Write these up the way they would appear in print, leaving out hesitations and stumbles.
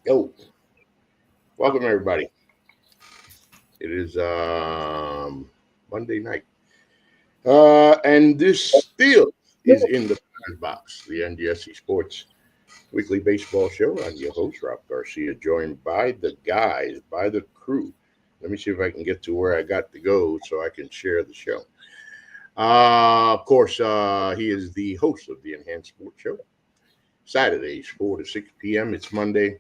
Yo, welcome everybody. It is Monday night, and this still is in the box, the NDSC Sports Weekly Baseball Show. I'm your host, Rob Garcia, joined by the guys, by the crew. Let me see if I can get to where I got to go so I can share the show. Of course, he is the host of the Enhanced Sports Show. Saturdays, 4 to 6 p.m. It's Monday.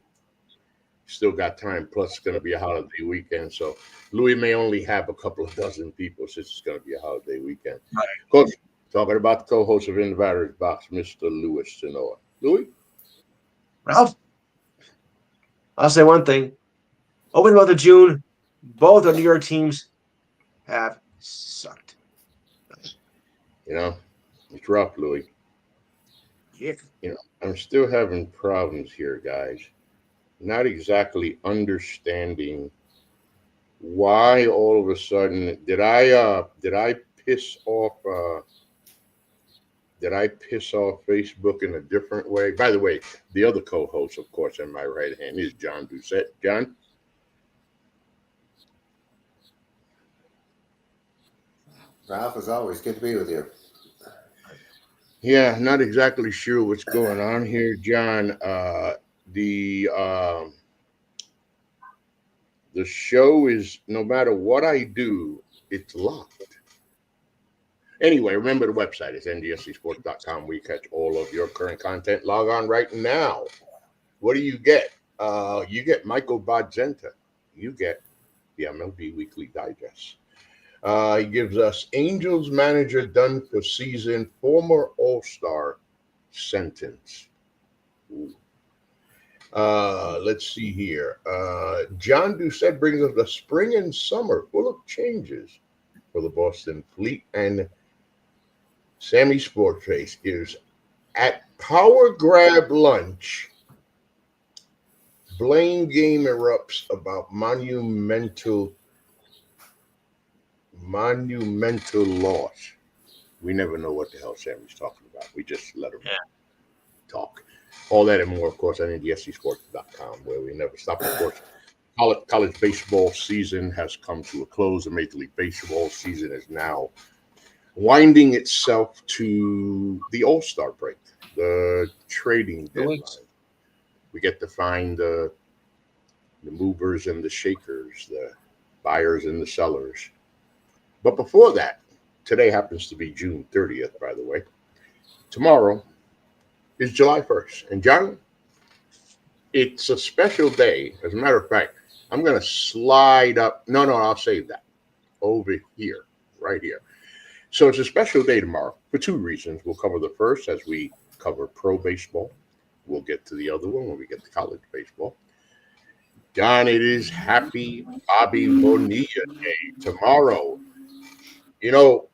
Still got time. Plus, it's going to be a holiday weekend. So, Louis may only have a couple of dozen people since it's going to be a holiday weekend. Right. Coach, talking about the co host of In the Batter's Box, Mr. Louis Tanoa. Louis? Ralph, I'll say one thing. Over the month of June, both our New York teams have sucked. You know, it's rough, Louis. Yeah. I'm still having problems here, guys. Not exactly understanding why all of a sudden did I piss off Facebook in a different way? By the way, the other co-host, of course, in my right hand is John Doucette. John? Ralph, as always, good to be with you. Yeah, not exactly sure what's going on here, John. The show is, no matter what I do, it's locked. Anyway, remember the website is ndscsports.com. We catch all of your current content. Log on right now. What do you get? You get Michael Bodzenta. You get the MLB Weekly Digest. He gives us Angels manager done for season, former All-Star sentence. Ooh. Let's see here. John Doucette brings us the spring and summer full of changes for the Boston Fleet. And Sammy Sportface gives at Power Grab Lunch, blame game erupts about monumental loss. We never know what the hell Sammy's talking about. We just let him talk. All that and more, of course, on ndscsports.com, where we never stop. Of course, college baseball season has come to a close. The Major League Baseball season is now winding itself to the All-Star break, the trading deadline. We get to find the movers and the shakers, the buyers and the sellers. But before that, today happens to be June 30th, by the way. Tomorrow is July 1st. And John, it's a special day. As a matter of fact, I'm going to slide up. No, I'll save that over here, right here. So it's a special day tomorrow for two reasons. We'll cover the first as we cover pro baseball. We'll get to the other one when we get to college baseball. John, it is Happy Bobby Bonilla Day tomorrow. You know,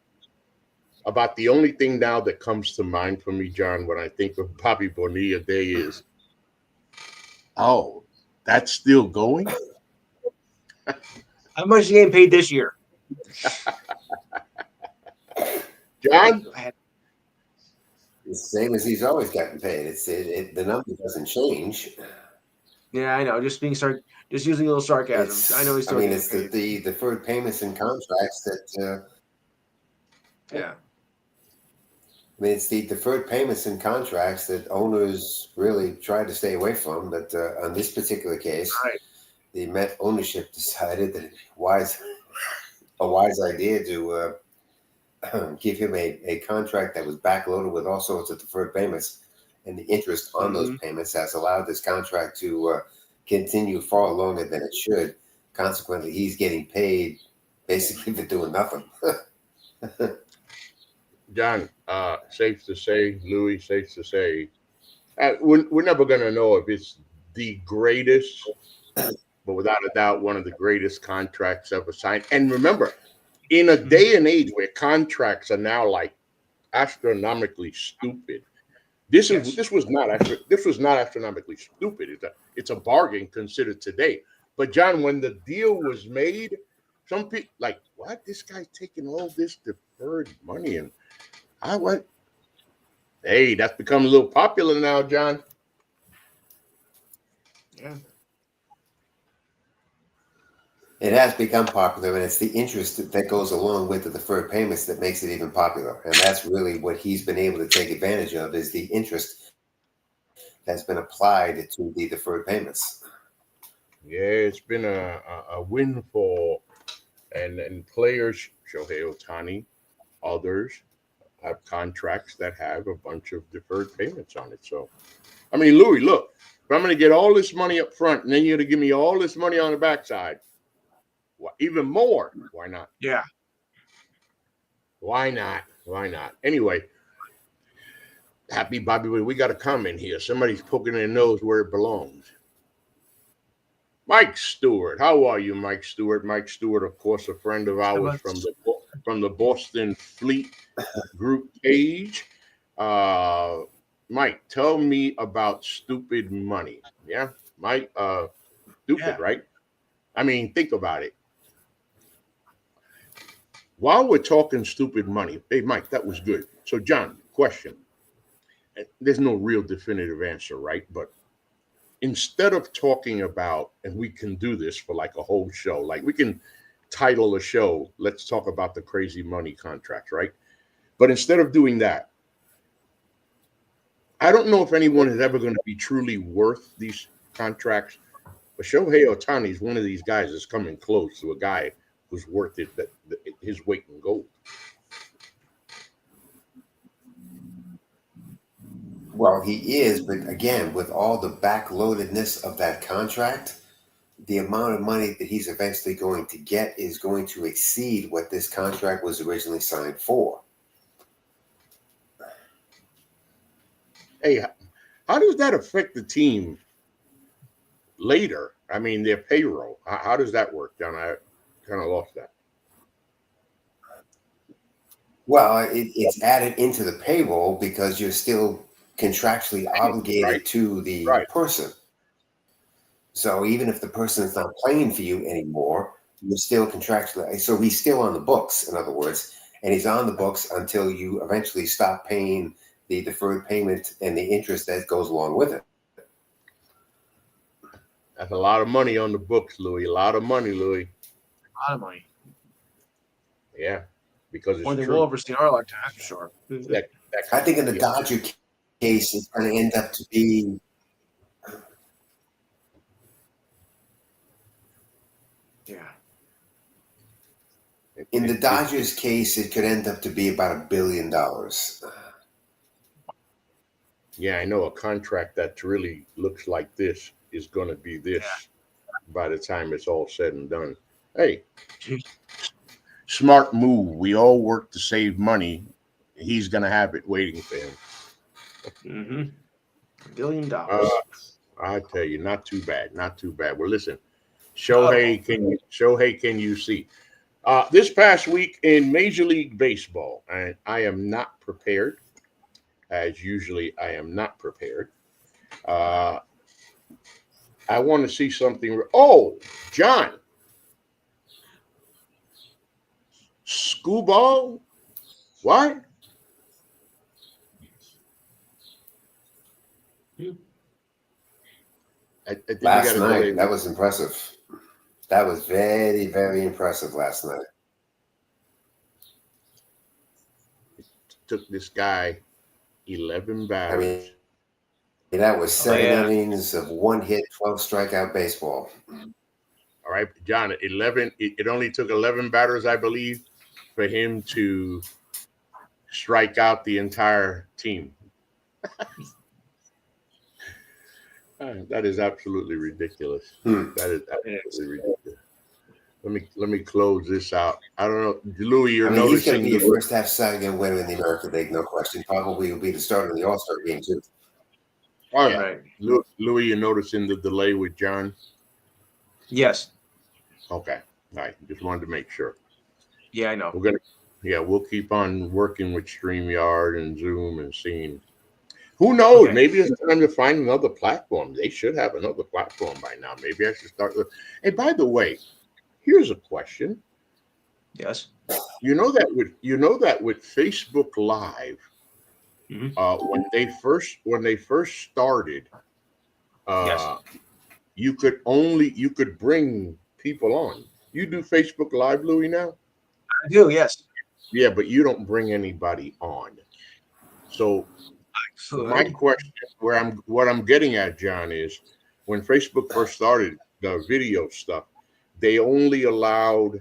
about the only thing now that comes to mind for me, John, when I think of Bobby Bonilla Day is, oh, that's still going? How much are you getting paid this year? John? The same as he's always gotten paid. The number doesn't change. Yeah, I know. Just using a little sarcasm. I know he's still getting it's paid. the deferred payments and contracts that. Yeah. I mean, it's the deferred payments and contracts that owners really try to stay away from. But on this particular case, Right. the Met ownership decided that a wise idea to give him a contract that was backloaded with all sorts of deferred payments, and the interest on those payments has allowed this contract to continue far longer than it should. Consequently, he's getting paid basically for doing nothing. John, safe to say, Louis, safe to say, we're never going to know if it's the greatest, but without a doubt, one of the greatest contracts ever signed. And remember, in a day and age where contracts are now like astronomically stupid, this was not astronomically stupid. It's a bargain considered today. But John, when the deal was made, some people like, what? This guy's taking all this deferred money, and I went, hey, that's become a little popular now, John. Yeah. It has become popular, and it's the interest that goes along with the deferred payments that makes it even popular. And that's really what he's been able to take advantage of, is the interest that's been applied to the deferred payments. Yeah, it's been a windfall, and players, Shohei Ohtani, others have contracts that have a bunch of deferred payments on it. So, I mean, Louis, look, if I'm going to get all this money up front, and then you're going to give me all this money on the backside, even more. Why not? Yeah. Why not? Why not? Anyway, happy Bobby, we got a comment here. Somebody's poking their nose where it belongs. Mike Stewart, how are you, Mike Stewart? Mike Stewart, of course, a friend of ours from the Boston Fleet Group page. Mike, tell me about stupid money. Yeah, Mike, stupid, right? I mean, think about it. While we're talking stupid money, hey, Mike, that was good. So, John, question. There's no real definitive answer, right? But instead of talking about, and we can do this for like a whole show, like we can title a show, let's talk about the crazy money contracts, right? But instead of doing that, I don't know if anyone is ever going to be truly worth these contracts, but Shohei Ohtani is one of these guys that's coming close to a guy who's worth it, that his weight in gold. Well, he is, but again, with all the backloadedness of that contract, the amount of money that he's eventually going to get is going to exceed what this contract was originally signed for. Hey, how does that affect the team later? I mean, their payroll. How does that work, John? I kind of lost that. Well, it's added into the payroll because you're still contractually obligated to the person. So even if the person is not playing for you anymore, you're still contractually. So he's still on the books, in other words, and he's on the books until you eventually stop paying the deferred payment and the interest that goes along with it. That's a lot of money on the books, Louis. A lot of money, Louis. A lot of money. Yeah, because it's More than true. we'll ever see in our lifetime, that's for sure. I think in the Dodger case, it's going to end up to be. Yeah. In the Dodgers case, it could end up to be about $1 billion. Yeah, I know a contract that really looks like this is going to be this by the time it's all said and done. Hey, smart move. We all work to save money. He's going to have it waiting for him. $1 billion. I tell you, not too bad. Not too bad. Well, listen, Shohei, can you see? This past week in Major League Baseball, and I am not prepared. As usually, I am not prepared. I want to see something. Oh, John. Screwball? What? I think last night, that was impressive. That was very, very impressive last night. It took this guy 11 batters. I mean, that was 7 innings of 1 hit, 12 strikeout baseball. All right, John, 11. It only took 11 batters, I believe, for him to strike out the entire team. That is absolutely ridiculous. That is absolutely ridiculous. Let me close this out. I don't know, Louis. You're noticing he's going to be the first half Cy Young winner in the American League, no question. Probably will be the starter of the All-Star game too. Oh yeah, right. Louis, you're noticing the delay with John? Yes. Okay. All right. Just wanted to make sure. Yeah, I know. We'll keep on working with StreamYard and Zoom and seeing. Who knows? Okay. Maybe it's time to find another platform. They should have another platform by now. Maybe I should start with. Hey, by the way, here's a question. Yes. You know that with Facebook Live, when they first started, you could bring people on. You do Facebook Live, Louis, now? I do, yes. Yeah, but you don't bring anybody on. So my Could. question, what I'm getting at, John, is when Facebook first started the video stuff, they only allowed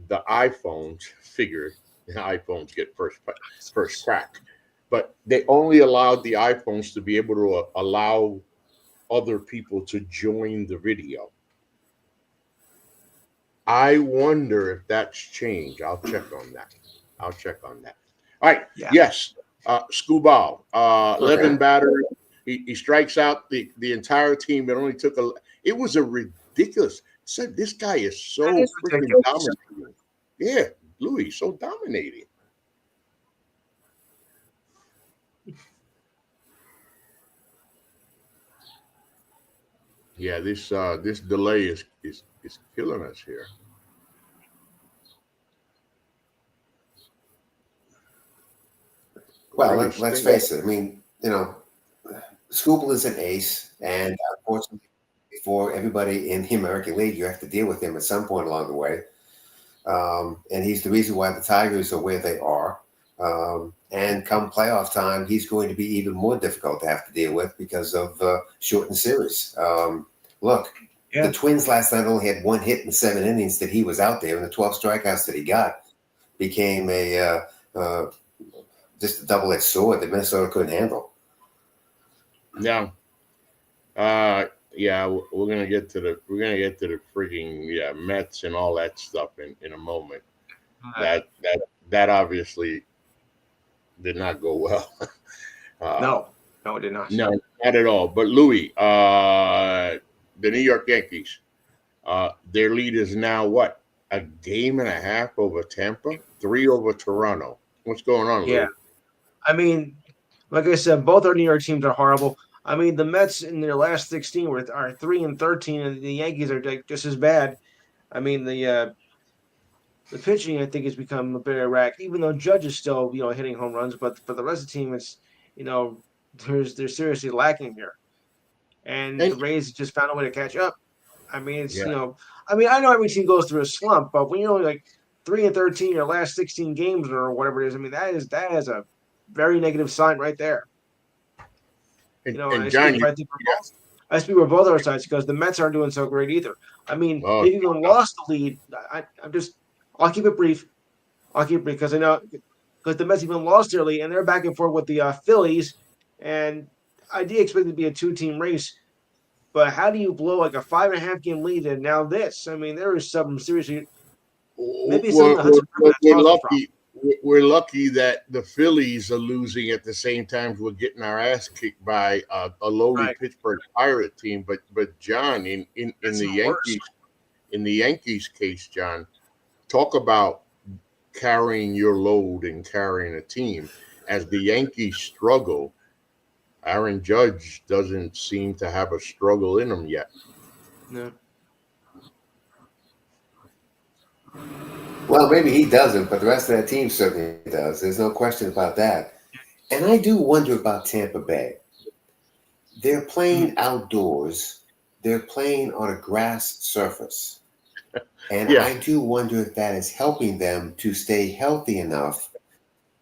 the iPhones. Figure the iPhones get first crack, but they only allowed the iPhones to be able to allow other people to join the video. I wonder if that's changed. I'll check on that. I'll check on that. All right. Yeah. Yes. Scubal, 11 Okay. batter. He strikes out the entire team. It only took it was a ridiculous. Said this guy is so That is freaking ridiculous. dominating. Yeah, Louis, so dominating. Yeah, this delay is killing us here. Well, Really let's stink. face it. I mean, Scoobel is an ace, and unfortunately, for everybody in the American League, you have to deal with him at some point along the way. And he's the reason why the Tigers are where they are. And come playoff time, he's going to be even more difficult to have to deal with because of shortened series. Look, Yeah. the Twins last night only had one hit in 7 innings that he was out there, and the 12 strikeouts that he got became just a double-edged sword that Minnesota couldn't handle. Now, yeah, we're gonna get to the freaking Mets and all that stuff in a moment. That obviously did not go well. No, it did not. No, not at all. But Louis, the New York Yankees, their lead is now what? A game and a half over Tampa, 3 over Toronto. What's going on, Yeah. Louis? I mean, like I said, both our New York teams are horrible. I mean, the Mets in their last 16 are 3-13, and the Yankees are just as bad. I mean, the pitching I think has become a bit erratic, even though Judge is still hitting home runs, but for the rest of the team, it's they're seriously lacking here, and the And Rays just found a way to catch up. I mean, it's yeah, I mean, I know every team goes through a slump, but when you're only like 3-13 your last 16 games or whatever it is, I mean that is a very negative sign right there. and John, I speak for both our sides because the Mets aren't doing so great either. I mean, oh, they've even lost the lead. I'll keep it brief. I'll keep it brief because I know because the Mets even lost their lead and they're back and forth with the Phillies, and I did expect it to be a 2-team race. But how do you blow like a 5.5 game lead and now this? I mean, there is something seriously. Maybe some of the Hudson River that's causing the problem. we're lucky that the Phillies are losing at the same time we're getting our ass kicked by a lowly Right. Pittsburgh Pirate team. But John, in That's the even worse. Yankees case, John, talk about carrying your load and carrying a team. As the Yankees struggle, Aaron Judge doesn't seem to have a struggle in him yet. No. Well, maybe he doesn't, but the rest of that team certainly does. There's no question about that. And I do wonder about Tampa Bay. They're playing outdoors. They're playing on a grass surface. And Yeah. I do wonder if that is helping them to stay healthy enough to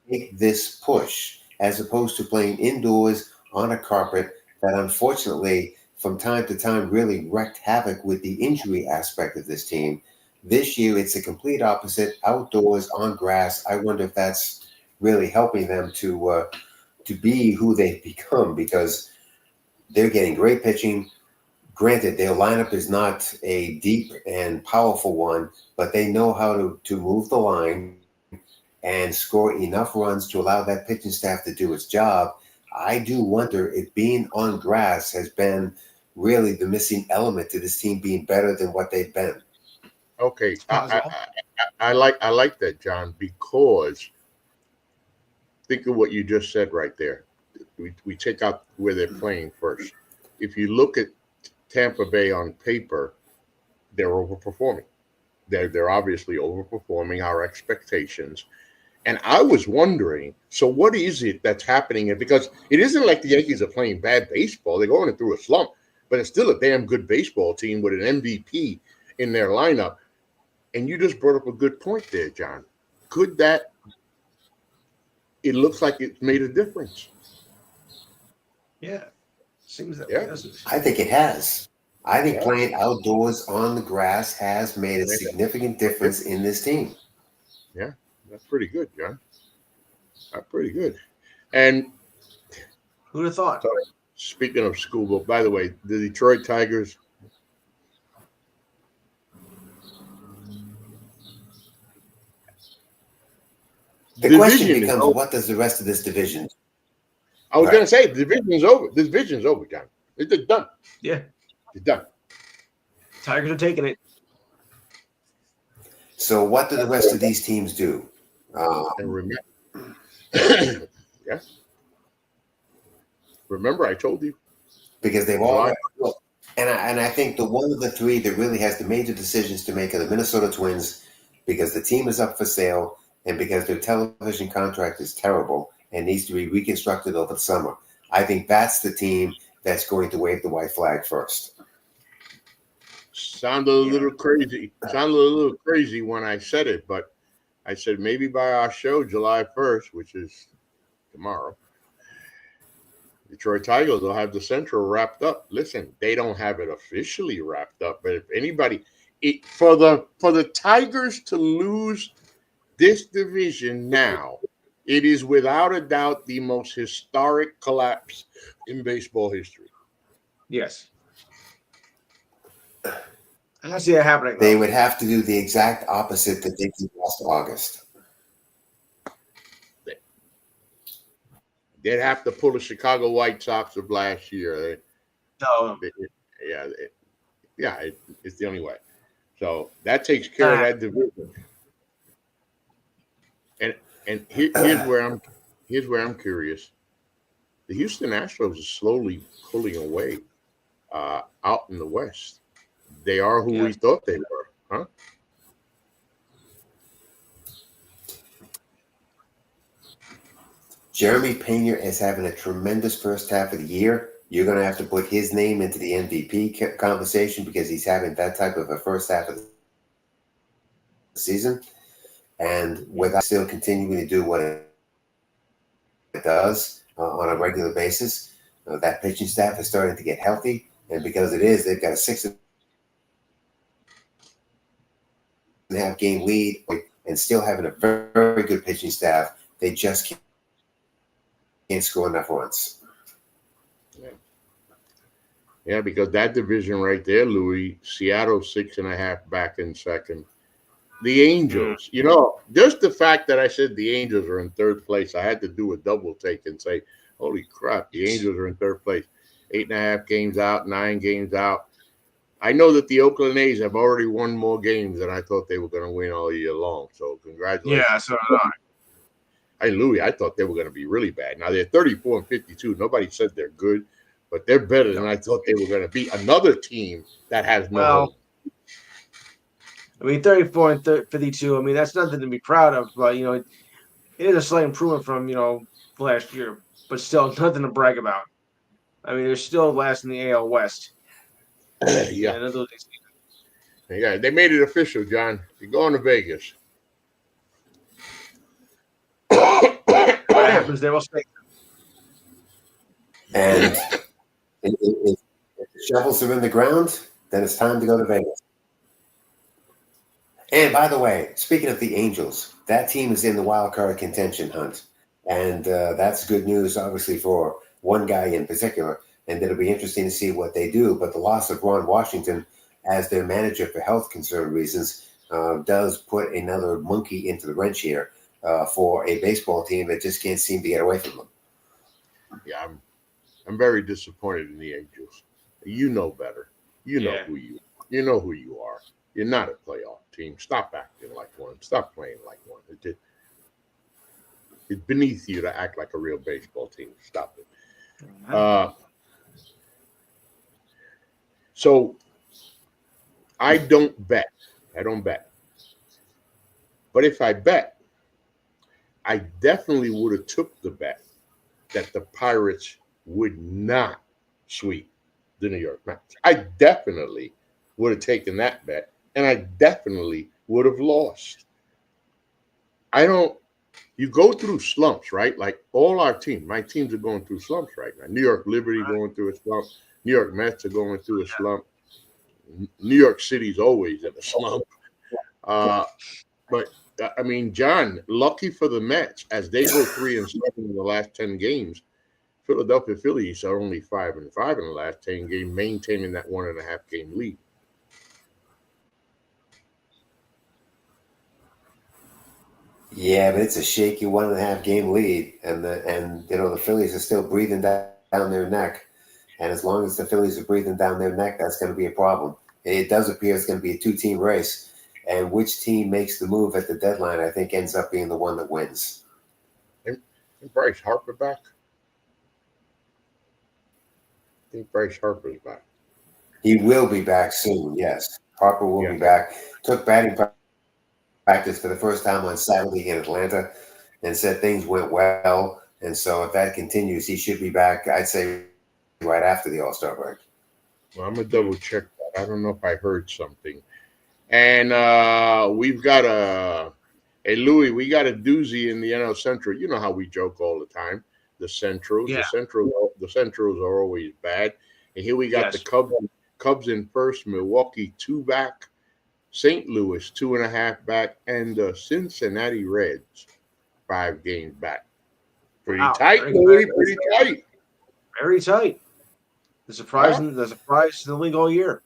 make this push, as opposed to playing indoors on a carpet that unfortunately, from time to time, really wreaked havoc with the injury aspect of this team. This year, it's a complete opposite, outdoors on grass. I wonder if that's really helping them to be who they've become, because they're getting great pitching. Granted, their lineup is not a deep and powerful one, but they know how to move the line and score enough runs to allow that pitching staff to do its job. I do wonder if being on grass has been really the missing element to this team being better than what they've been. Okay, Possible. I like that, John, because think of what you just said right there. We take out where they're playing first. If you look at Tampa Bay on paper, they're overperforming. They're obviously overperforming our expectations. And I was wondering, so what is it that's happening? Because it isn't like the Yankees are playing bad baseball. They're going through a slump, but it's still a damn good baseball team with an MVP in their lineup. And you just brought up a good point there, John. Could that? It looks like it's made a difference. Yeah, seems that Yeah. way, doesn't it? I think it has. I think Yeah. playing outdoors on the grass has made a Yeah. significant difference in this team. Yeah, that's pretty good, John. That's pretty good. And Who'd have thought? so, speaking of school, by the way, the Detroit Tigers. The question Division is becomes, over. what does the rest of this division do? I was Right. going to say the division's over. The division's over, John. It's done. Yeah, It's done. Tigers are taking it. So what do the rest of these teams do? And remember, yeah. Remember, I told you. Because they've all July. and I think the one of the three that really has the major decisions to make are the Minnesota Twins, because the team is up for sale and because their television contract is terrible and needs to be reconstructed over the summer. I think that's the team that's going to wave the white flag first. Sounded a little crazy. Sounded a little crazy when I said it, but I said maybe by our show, July 1st, which is tomorrow, Detroit Tigers will have the Central wrapped up. Listen, they don't have it officially wrapped up, but if anybody, for the Tigers to lose this division now, it is without a doubt the most historic collapse in baseball history. Yes. I don't see that happening. They Though. would have to do the exact opposite that they did last August. They'd have to pull the Chicago White Sox of last year. No. It's the only way. So that takes care of that division. And here's where I'm curious. The Houston Astros are slowly pulling away out in the West. They are who we thought they were, huh? Jeremy Pena is having a tremendous first half of the year. You're going to have to put his name into the MVP conversation because he's having that type of a first half of the season. And without still continuing to do what it does on a regular basis, that pitching staff is starting to get healthy. And because it is, they've got a 6.5 game lead and still having a very, very good pitching staff. They just can't score enough runs. Yeah, because that division right there, Louis, Seattle 6.5 back in second. The Angels, just the fact that I said the Angels are in third place, I had to do a double take and say, holy crap, the Angels are in third place. 8.5 games out, 9 games out. I know that the Oakland A's have already won more games than I thought they were going to win all year long. So congratulations. Yeah, so did I. Hey, Louis, I thought they were going to be really bad. Now they're 34-52. Nobody said they're good, but they're better than I thought they were going to be. Another team that has no hope. I mean, 34 and 52. I mean, that's nothing to be proud of. But it is a slight improvement from last year, but still nothing to brag about. I mean, they're still last in the AL West. Yeah, they made it official, John. You're going to Vegas. What happens there will stay. And if the shovels are in the ground, then it's time to go to Vegas. And by the way, speaking of the Angels, that team is in the wild card contention hunt. And that's good news, obviously, for one guy in particular. And it'll be interesting to see what they do. But the loss of Ron Washington as their manager for health concern reasons does put another monkey into the wrench here for a baseball team that just can't seem to get away from them. Yeah, I'm very disappointed in the Angels. You know better. You know who you are. You know who you are. You're not a playoff team. Stop acting like one. Stop playing like one. It's beneath you to act like a real baseball team. Stop it. So I don't bet. But if I bet, I definitely would have took the bet that the Pirates would not sweep the New York Mets. I definitely would have taken that bet, and I definitely would have lost. I don't. You go through slumps, right? Like all our teams, my teams are going through slumps right now. New York Liberty going through a slump. New York Mets are going through a slump. New York City's always in a slump. Uh, but I mean, John, lucky for the Mets as they go 3-7 in the last 10 games. Philadelphia Phillies are only 5-5 in the last 10 games, maintaining that 1.5 game lead. Yeah, but it's a shaky 1.5 game lead, and the Phillies are still breathing down their neck, and as long as the Phillies are breathing down their neck, that's going to be a problem. It does appear it's going to be a 2-team race, and which team makes the move at the deadline, I think, ends up being the one that wins. And Bryce Harper back. I think Bryce Harper is back. He will be back soon. Yes, Harper will be back. Took batting practice for the first time on Saturday in Atlanta, and said things went well. And so if that continues, he should be back, I'd say, right after the All-Star break. Well, I'm going to double check that. I don't know if I heard something. And we've got hey, Louis, we got a doozy in the NL Central. You know how we joke all the time. The Centrals, the Centrals are always bad. And here we got the Cubs in first, Milwaukee 2 back, St. Louis 2.5 back, and the Cincinnati Reds 5 games back. Pretty tight, Louis. Pretty tight. Very tight. The surprise to the league all year.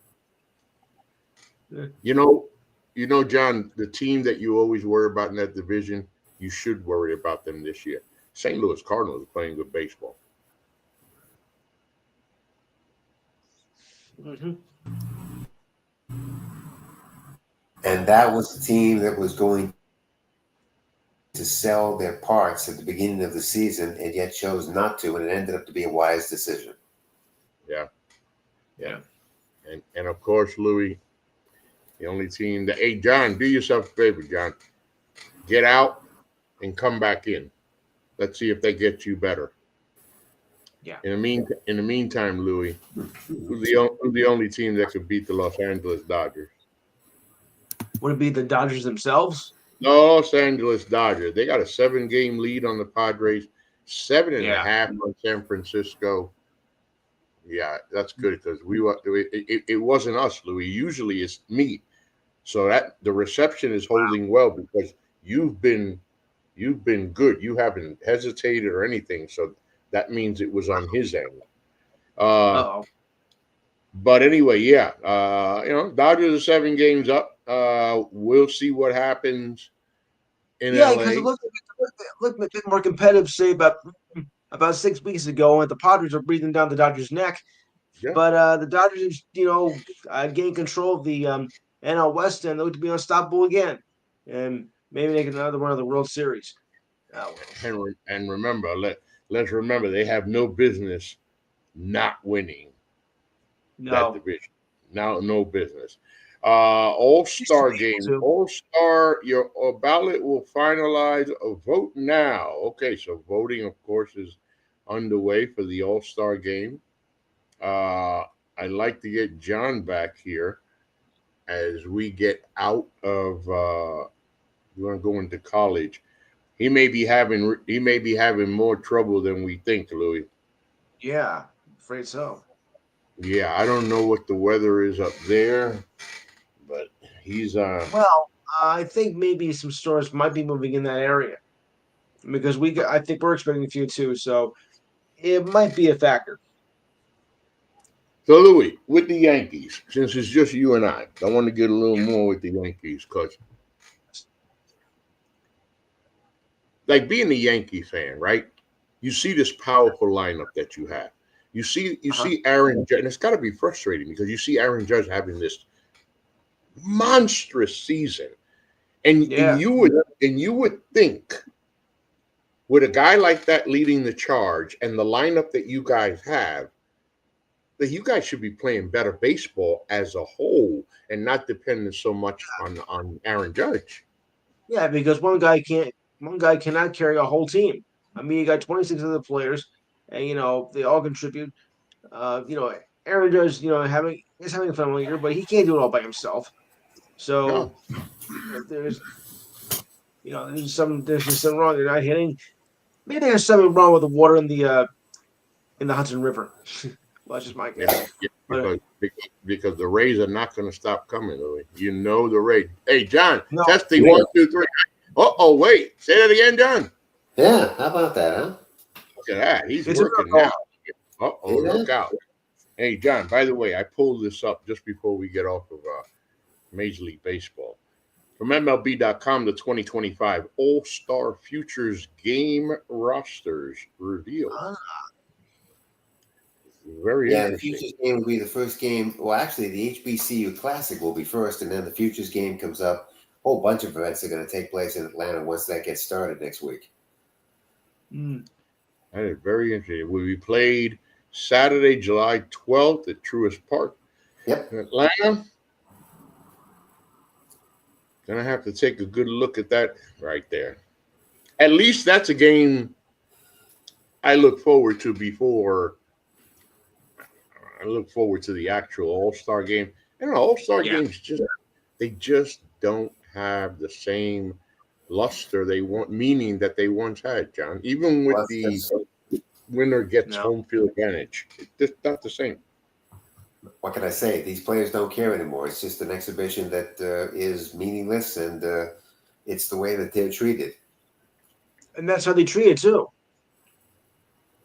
You know, John, the team that you always worry about in that division, you should worry about them this year. St. Louis Cardinals are playing good baseball. Mm-hmm. And that was the team that was going to sell their parts at the beginning of the season and yet chose not to, and it ended up to be a wise decision. Yeah. And of course, Louis, the only team that, hey, John, do yourself a favor, John. Get out and come back in. Let's see if that gets you better. Yeah. In the meantime, Louis, who's the only team that could beat the Los Angeles Dodgers? Would it be the Dodgers themselves? Los Angeles Dodgers. They got a 7-game lead on the Padres, 7.5 on San Francisco. Yeah, that's good because it wasn't us, Louis. Usually it's me. So that the reception is holding well because you've been good. You haven't hesitated or anything. So that means it was on his end. But anyway, yeah. Dodgers are 7 games up. We'll see what happens in LA. Because it looked a bit more competitive, say about 6 weeks ago, and the Padres are breathing down the Dodgers' neck. Yeah. But the Dodgers, gained control of the NL West and look to be unstoppable again, and maybe make another one of the World Series. And remember, let's remember they have no business not winning that division. No business. All-Star game. All-Star, your ballot will finalize a vote now. Okay, so voting, of course, is underway for the All-Star game. I'd like to get John back here as we get out of we're going to go into college. He may be having more trouble than we think, Louis. Yeah, I'm afraid so. Yeah, I don't know what the weather is up there, but he's Well, I think maybe some stores might be moving in that area because I think we're expecting a few too, so it might be a factor. So, Louis, with the Yankees, since it's just you and I want to get a little more with the Yankees because, like, being a Yankee fan, right? You see this powerful lineup that you have. You see Aaron Judge, and it's got to be frustrating because you see Aaron Judge having this monstrous season, and you would think with a guy like that leading the charge and the lineup that you guys have, that you guys should be playing better baseball as a whole and not depending so much on Aaron Judge. Yeah, because one guy cannot carry a whole team. I mean, you got 26 other players, and they all contribute. Aaron Judge, having a phenomenal year, but he can't do it all by himself. So there's there's just something wrong. They're not hitting. Maybe there's something wrong with the water in the Hudson River. Well, that's just my guess. Yeah, But because the Rays are not going to stop coming, Louis. You know the Rays. Hey, John, no, testing 1, 2, 3. Oh, wait. Say that again, John. Yeah, how about that, huh? Look at that. He's it's a working miracle. now. Look out. Hey, John, by the way, I pulled this up just before we get off of Major League Baseball. From MLB.com, the 2025 All-Star Futures Game Rosters revealed. Very Yeah, the interesting. Futures game will be the first game. Well, actually, the HBCU Classic will be first, and then the Futures game comes up. A whole bunch of events are going to take place in Atlanta once that gets started next week. Mm. That is very interesting. Will be played Saturday, July 12th at Truist Park Yep. in Atlanta. Gonna have to take a good look at that right there. At least that's a game I look forward to before I look forward to the actual All-Star game. And All-Star games just don't have the same luster meaning that they once had, John. Even with the winner gets home field advantage, it's just not the same. What can I say? These players don't care anymore. It's just an exhibition that is meaningless, and it's the way that they're treated. And that's how they treat it too.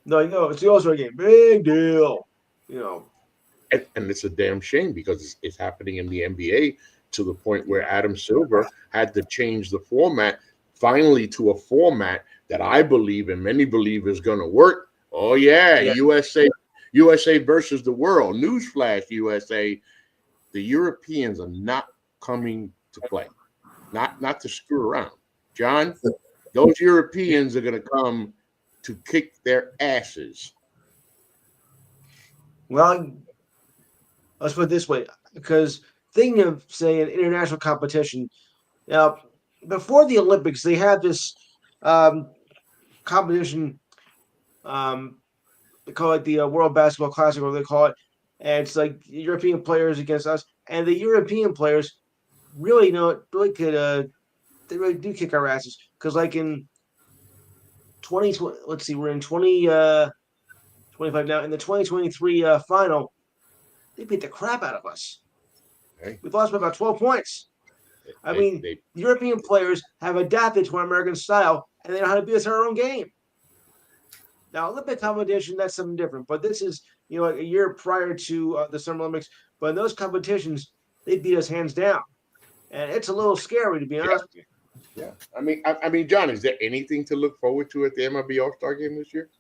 No, it's the All-Star game. Big deal. And it's a damn shame because it's happening in the NBA to the point where Adam Silver had to change the format finally to a format that I believe and many believe is going to work. Oh yeah, USA versus the world. Newsflash, USA. The Europeans are not coming to play, not to screw around. John, those Europeans are going to come to kick their asses. Well, let's put it this way, because thinking of, say, an international competition, now, before the Olympics, they had this competition, they call it the World Basketball Classic, or they call it, and it's like European players against us, and the European players really, really could, they really do kick our asses, because like in 2020, let's see, we're in 2025 now, in the 2023 final, they beat the crap out of us. Okay. We've lost by about 12 points. I mean, European players have adapted to our American style, and they know how to beat us in our own game. Now, Olympic competition, that's something different. But this is, like a year prior to the Summer Olympics. But in those competitions, they beat us hands down. And it's a little scary, to be honest with you. Yeah. I mean, John, is there anything to look forward to at the MLB All-Star game this year?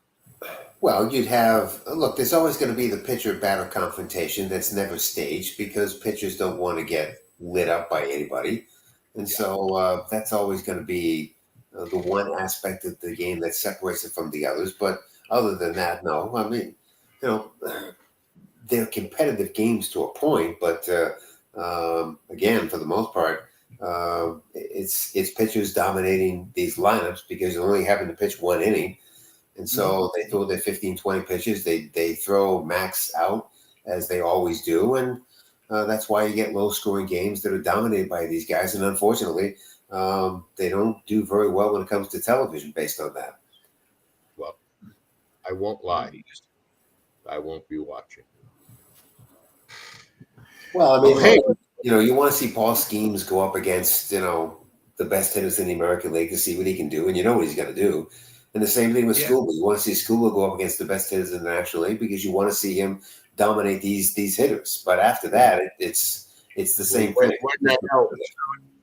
Well, there's always going to be the pitcher-batter confrontation that's never staged because pitchers don't want to get lit up by anybody. And so that's always going to be the one aspect of the game that separates it from the others. But other than that, no. I mean, they're competitive games to a point, but again, for the most part, it's pitchers dominating these lineups because you're only having to pitch one inning. And so they throw their 15, 20 pitches. They throw max out as they always do. And that's why you get low-scoring games that are dominated by these guys. And unfortunately, they don't do very well when it comes to television based on that. Well, I won't lie. I won't be watching. Well, I mean, you want to see Paul Skeens go up against, the best hitters in the American League to see what he can do. And you know what he's going to do. And the same thing with Scuba. You want to see Scuba go up against the best hitters in the National League because you want to see him dominate these hitters. But after that, it's the same thing.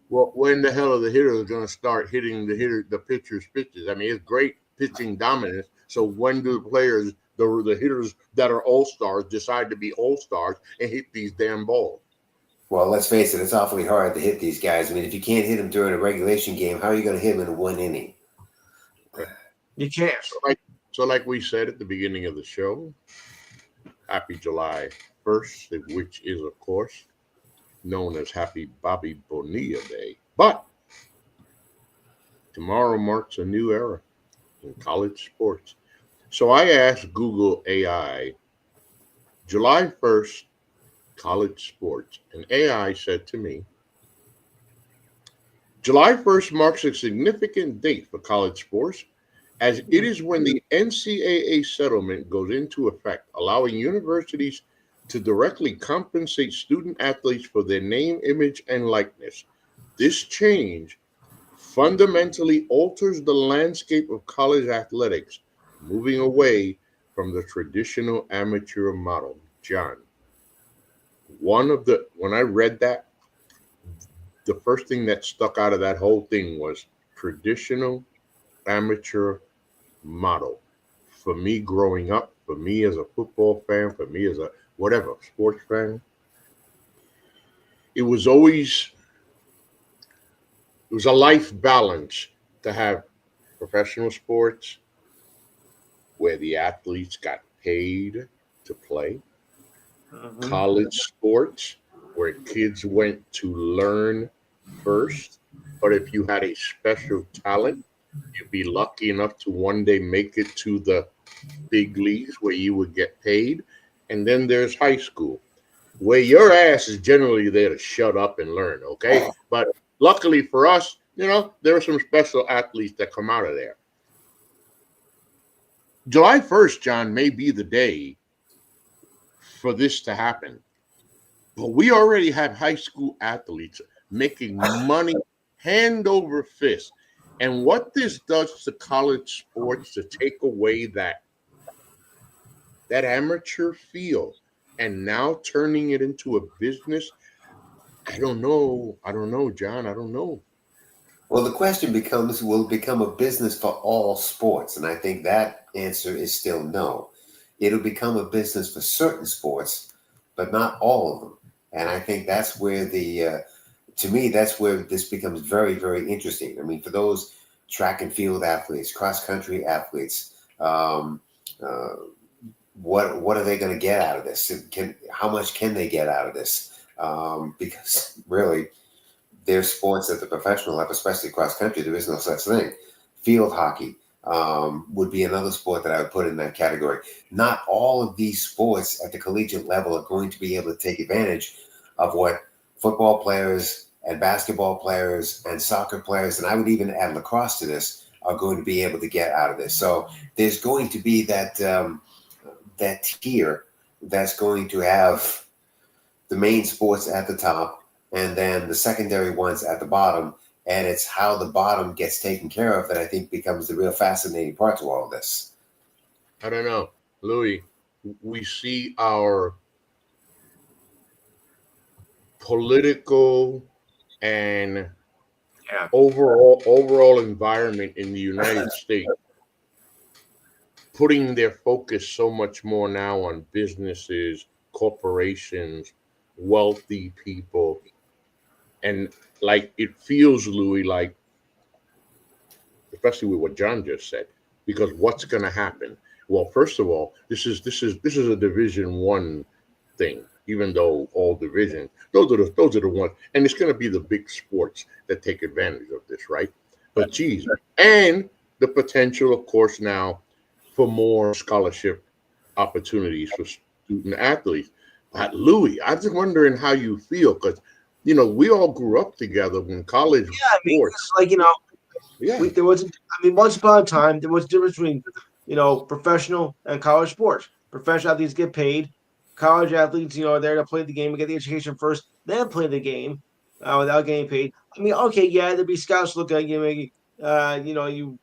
When the hell are the hitters going to start hitting the pitcher's pitches? I mean, it's great pitching dominance. So when do the players, the hitters that are all-stars, decide to be all-stars and hit these damn balls? Well, let's face it, it's awfully hard to hit these guys. I mean, if you can't hit them during a regulation game, how are you going to hit them in one inning? You can't. So like we said at the beginning of the show, happy July 1st, which is, of course, known as Happy Bobby Bonilla Day. But tomorrow marks a new era in college sports. So I asked Google AI, July 1st, college sports. And AI said to me, July 1st marks a significant date for college sports, as it is when the NCAA settlement goes into effect, allowing universities to directly compensate student athletes for their name, image, and likeness. This change fundamentally alters the landscape of college athletics, moving away from the traditional amateur model. John, when I read that, the first thing that stuck out of that whole thing was traditional amateur model. For me growing up, for me as a football fan, for me as a whatever sports fan, it was always it was a life balance to have professional sports where the athletes got paid to play, Mhm. college sports where kids went to learn first. But if you had a special talent, you'd be lucky enough to one day make it to the big leagues where you would get paid. And then there's high school, where your ass is generally there to shut up and learn, okay? But luckily for us, there are some special athletes that come out of there. July 1st, John, may be the day for this to happen. But we already have high school athletes making money hand over fist. And what this does to college sports to take away that amateur feel and now turning it into a business, I don't know. I don't know, John. I don't know. Well, the question becomes, will it become a business for all sports? And I think that answer is still no. It'll become a business for certain sports, but not all of them. And I think that's where to me, that's where this becomes very, very interesting. I mean, for those track and field athletes, cross country athletes, uh, what are they going to get out of this? How much can they get out of this? Because really, there's sports at the professional level, especially cross country. There is no such thing. Field hockey would be another sport that I would put in that category. Not all of these sports at the collegiate level are going to be able to take advantage of what football players and basketball players and soccer players, and I would even add lacrosse to this, are going to be able to get out of this. So there's going to be that tier that's going to have the main sports at the top and then the secondary ones at the bottom. And it's how the bottom gets taken care of that I think becomes the real fascinating part to all of this. I don't know. Louis, we see our political and Yeah. overall environment in the United States putting their focus so much more now on businesses, corporations, wealthy people, and like it feels, Louis, like especially with what John just said, because what's going to happen? Well, first of all, this is a Division 1 thing. Even though all divisions, those are the ones, and it's going to be the big sports that take advantage of this, right? But geez, and the potential, of course, now for more scholarship opportunities for student athletes. But Louis, I'm just wondering how you feel because we all grew up together when college Yeah, I mean, sports. it's like Yeah, there was. I mean, once upon a time, there was a difference between professional and college sports. Professional athletes get paid. College athletes, are there to play the game and get the education first, then play the game without getting paid. I mean, okay, yeah, there'd be scouts look at you, maybe, you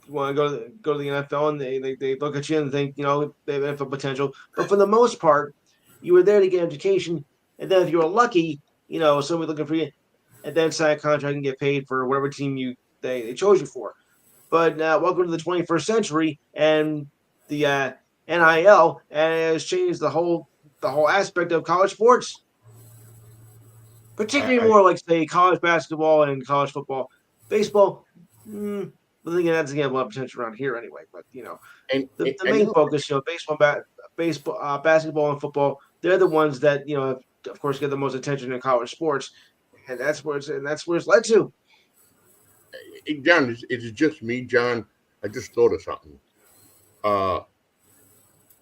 want to go to the NFL and they look at you and think they have a potential. But for the most part, you were there to get education, and then if you were lucky, somebody looking for you, and then sign a contract and get paid for whatever team they chose you for. But welcome to the 21st century, and the NIL has changed the whole aspect of college sports, particularly I more like say college basketball and college football, baseball. But again, that's again a lot of potential around here anyway. But and the and main focus, baseball, basketball, and football, they're the ones that of course, get the most attention in college sports, and that's where it's led to. John, it's just me, John. I just thought of something. Uh,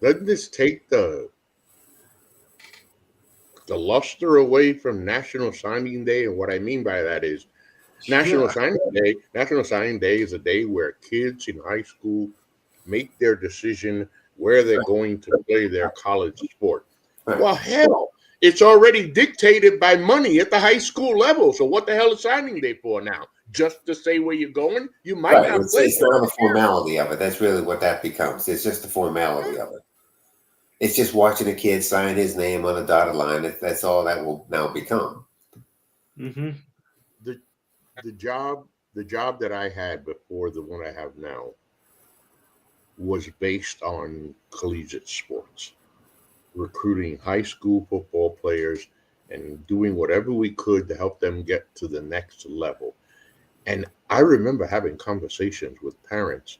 doesn't this take the luster away from National Signing Day? And what I mean by that is National Yeah. Signing Day. National Signing Day is a day where kids in high school make their decision where they're going to play their college sport. Right. Well, hell, it's already dictated by money at the high school level. So what the hell is signing day for now? Just to say where you're going? You might Right. not play. It's not the formality of it. That's really what that becomes. It's just the formality of it. It's just watching a kid sign his name on a dotted line. That's all that will now become. Mm-hmm. The the job that I had before the one I have now was based on collegiate sports, recruiting high school football players and doing whatever we could to help them get to the next level. And I remember having conversations with parents,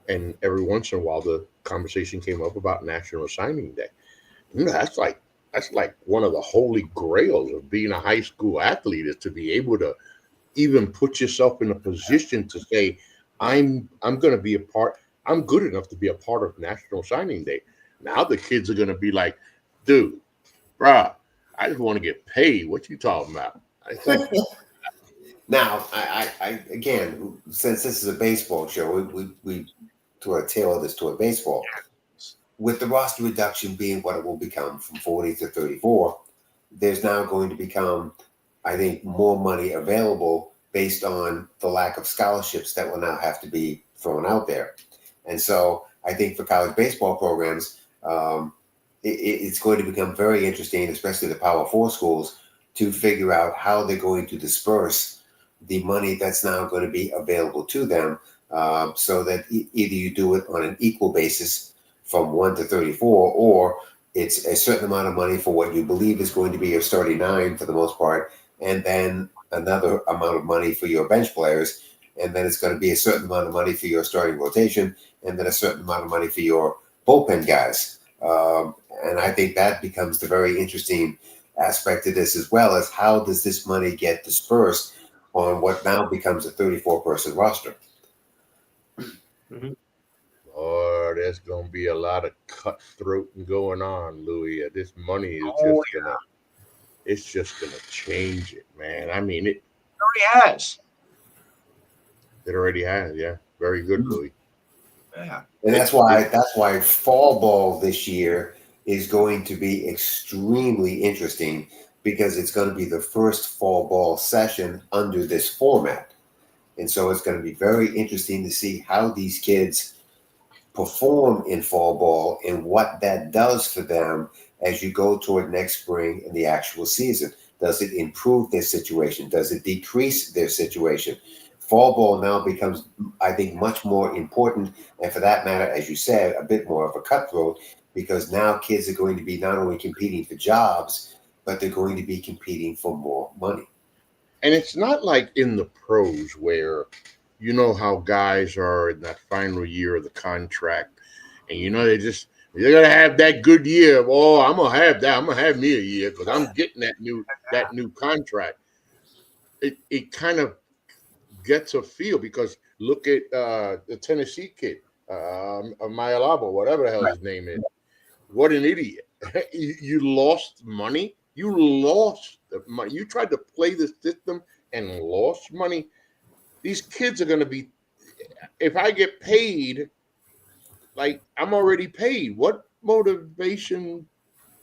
and every once in a while the conversation came up about National Signing Day. That's like one of the holy grails of being a high school athlete, is to be able to even put yourself in a position to say, I'm going to be a part. I'm good enough to be a part of National Signing Day. Now the kids are going to be like, dude, bruh, I just want to get paid. What you talking about? It's like, Now, I again, since this is a baseball show, we to a tailor this toward baseball. With the roster reduction being what it will become from 40 to 34, there's now going to become, I think, more money available based on the lack of scholarships that will now have to be thrown out there. And so I think for college baseball programs, it's going to become very interesting, especially the Power Four schools, to figure out how they're going to disperse the money that's now going to be available to them, so that either you do it on an equal basis from 1 to 34, or it's a certain amount of money for what you believe is going to be your starting nine for the most part, and then another amount of money for your bench players, and then it's going to be a certain amount of money for your starting rotation, and then a certain amount of money for your bullpen guys. And I think that becomes the very interesting aspect of this, as well as how does this money get dispersed on what now becomes a 34-person roster. Mm-hmm. oh, there's going to be a lot of cutthroat going on, Louis. This money is Oh, it's just gonna change it, man. I mean, it already has. it already has, yeah. Very good, Louis. Yeah. And It, that's why fall ball this year is going to be extremely interesting, because it's going to be the first fall ball session under this format. And so it's going to be very interesting to see how these kids perform in fall ball and what that does for them as you go toward next spring and the actual season. Does it improve their situation? Does it decrease their situation? Fall ball now becomes, I think, much more important, and for that matter, as you said, a bit more of a cutthroat, because now kids are going to be not only competing for jobs, but they're going to be competing for more money. and it's not like in the pros where you know how guys are in that final year of the contract, and they're gonna have that good year. Oh, I'm gonna have that. I'm gonna have me a year because I'm getting that new contract. It kind of gets a feel, because look at the Tennessee kid, Mayalabo, whatever the hell his name is. What an idiot! You lost money. You lost the money. You tried to play the system and lost money. These kids are going to be. If I get paid, like I'm already paid. What motivation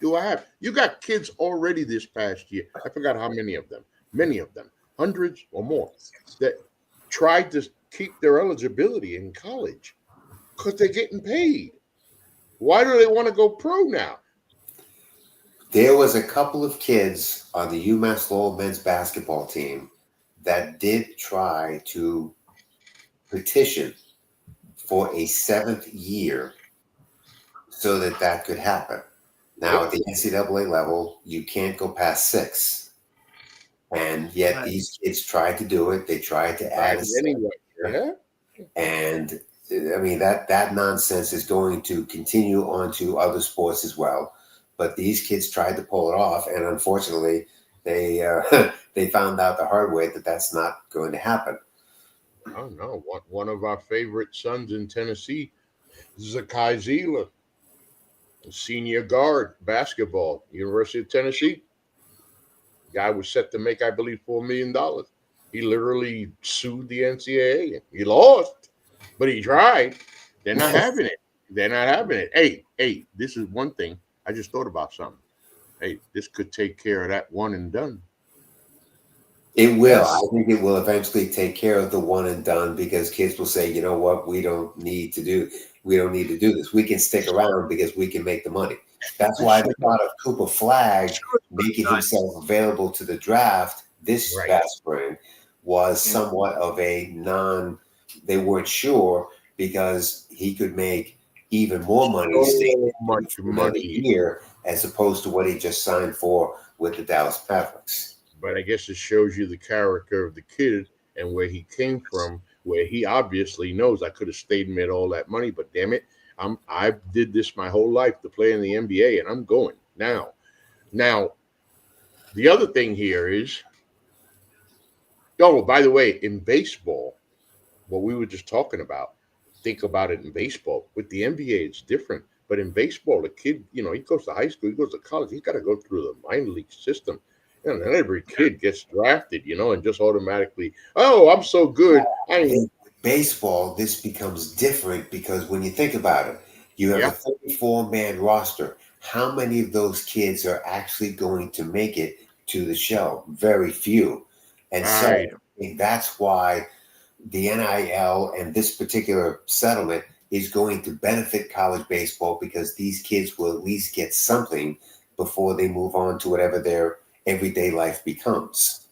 do I have? You got kids already this past year. I forgot how many of them, hundreds or more, that tried to keep their eligibility in college because they're getting paid. Why do they want to go pro now? There was a couple of kids on the UMass Lowell men's basketball team that did try to petition for a seventh year so that that could happen. Now, Yep. at the NCAA level, you can't go past six. And yet Right. these kids tried to do it. They tried to add Tried a it seventh anyway. year. Yeah. And I mean, that nonsense is going to continue on to other sports as well. But these kids tried to pull it off. And unfortunately, they they found out the hard way that that's not going to happen. I don't know. One of our favorite sons in Tennessee, Zakai Zila, senior guard, basketball, University of Tennessee. Guy was set to make, I believe, $4 million. He literally sued the NCAA. He lost, but he tried. They're not having it. They're not having it. Hey, this is one thing. I just thought about something. Hey, this could take care of that one and done. It will. I Yes. think it will eventually take care of the one and done because kids will say, you know what, we don't need to do this. We can stick around because we can make the money. That's why the thought of Cooper Flag making himself available to the draft this Right. past spring was somewhat of a non, they weren't sure because he could make even more money So staying much for another money. year as opposed to what he just signed for with the Dallas Mavericks. But I guess it shows you the character of the kid and where he came from, where he obviously knows I could have stayed and made all that money, but damn it, I did this my whole life to play in the NBA, and I'm going now. Now, the other thing here is, oh, by the way, in baseball, what we were just talking about, think about it in baseball. With the NBA, it's different. But in baseball, the kid, he goes to high school, he goes to college, he's got to go through the minor league system. And not every kid gets drafted, and just automatically, oh, I'm so good. I mean, Baseball, this becomes different because when you think about it, you have a yeah, 34-man roster. How many of those kids are actually going to make it to the show? Very few. And so right. I think that's why the NIL and this particular settlement is going to benefit college baseball because these kids will at least get something before they move on to whatever their everyday life becomes.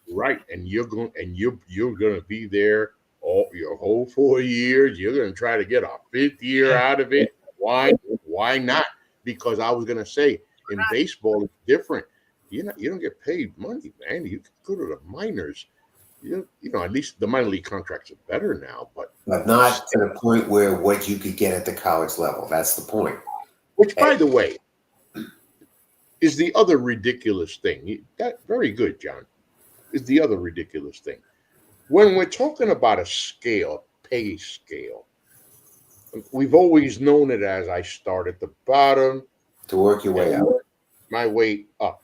Right, and you're gonna be there all your whole 4 years. You're gonna try to get a fifth year out of it. Why not? Because I was gonna say in baseball it's different. You don't get paid money, man. You can go to the minors. At least the minor league contracts are better now, but But not to still, the point where what you could get at the college level. That's the point. which And by the way is the other ridiculous thing. That very good, John. Is the other ridiculous thing. When we're talking about a scale, pay scale, we've always known it as I start at the bottom to work your way and out. work my way up.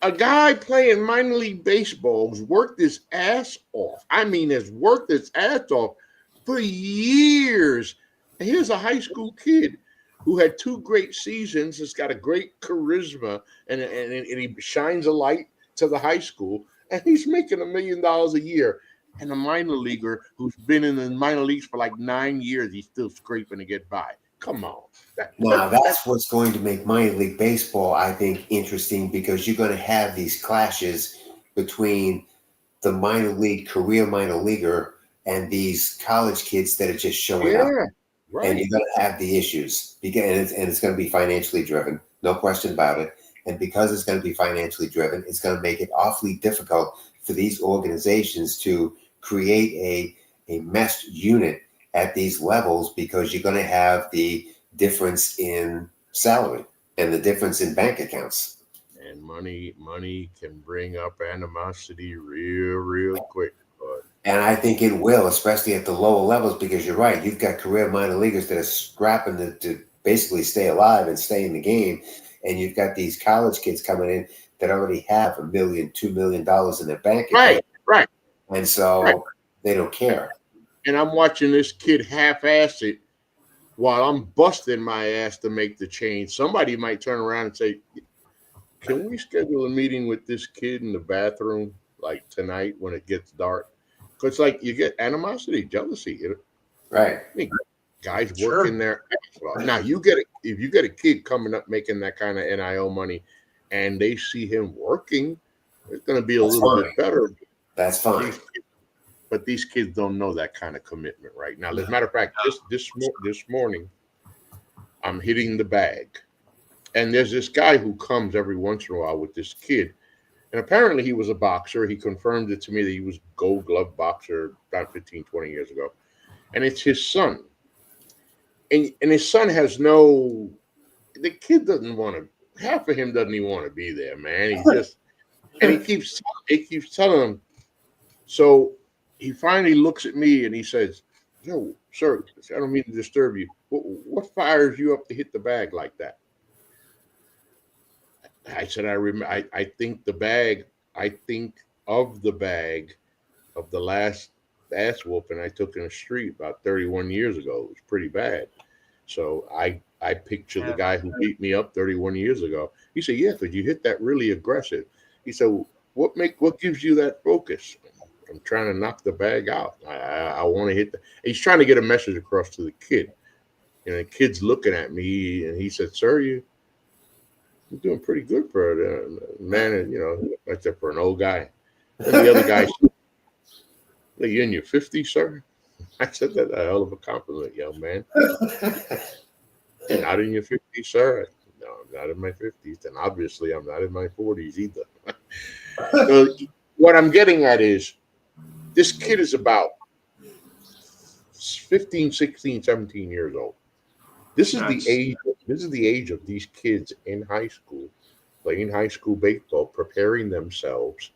A guy playing minor league baseball who's worked his ass off. I mean, has worked his ass off for years. And here's a high school kid who had two great seasons, has got a great charisma, and he shines a light to the high school, and he's making $1 million a year. And a minor leaguer who's been in the minor leagues for like 9 years, he's still scraping to get by. Come on. Now, that's what's going to make minor league baseball, I think, interesting because you're going to have these clashes between the minor league, career minor leaguer, and these college kids that are just showing up. Yeah, And you're right. going to have the issues because it's going to be financially driven, no question about it. And because it's going to be financially driven, it's going to make it awfully difficult for these organizations to create a meshed unit at these levels because you're going to have the difference in salary and the difference in bank accounts. And money can bring up animosity real quick. But And I think it will, especially at the lower levels, because you're right. You've got career minor leaguers that are scrapping to basically stay alive and stay in the game. And you've got these college kids coming in that already have $1 million, $2 million in their bank account. right, right, And right. so they don't care. And I'm watching this kid half-ass it while I'm busting my ass to make the change. Somebody might turn around and say, "Can we schedule a meeting with this kid in the bathroom like tonight when it gets dark?" Because like you get animosity, jealousy. Right. I mean, guys Sure. working their ass off. Now if you get a kid coming up making that kind of NIL money, and they see him working, it's going to be a That's little fine. bit better. That's fine. These kids don't know that kind of commitment right now. As a matter of fact, this morning, I'm hitting the bag, and there's this guy who comes every once in a while with this kid, and apparently he was a boxer. He confirmed it to me that he was Gold Glove boxer about 15, 20 years ago, and it's his son, and his son has no. The kid doesn't want to. Half of him doesn't even want to be there, man. He just and he keeps telling him. So he finally looks at me and he says, "Yo, sir, I don't mean to disturb you. What fires you up to hit the bag like that?" I said, "I remember. I think the bag. I think of the bag of the last ass whooping I took in the street about 31 years ago. It was pretty bad. So I picture the Yeah. guy who beat me up 31 years ago. He said, "Yeah, because you hit that really aggressive." He said, what gives you that focus?" I'm trying to knock the bag out. I want to hit the. He's trying to get a message across to the kid. The kid's looking at me, and he said, "Sir, you're doing pretty good for a man, and like that for an old guy." And the other guy said, "Are you in your 50s, sir?" I said, "That's a hell of a compliment, young man. You're not in your 50s, sir." "No, I'm not in my 50s." "Then obviously I'm not in my 40s either." So what I'm getting at is this kid is about 15, 16, 17 years old. This is the That's age. This is the age of these kids in high school, playing high school baseball, preparing themselves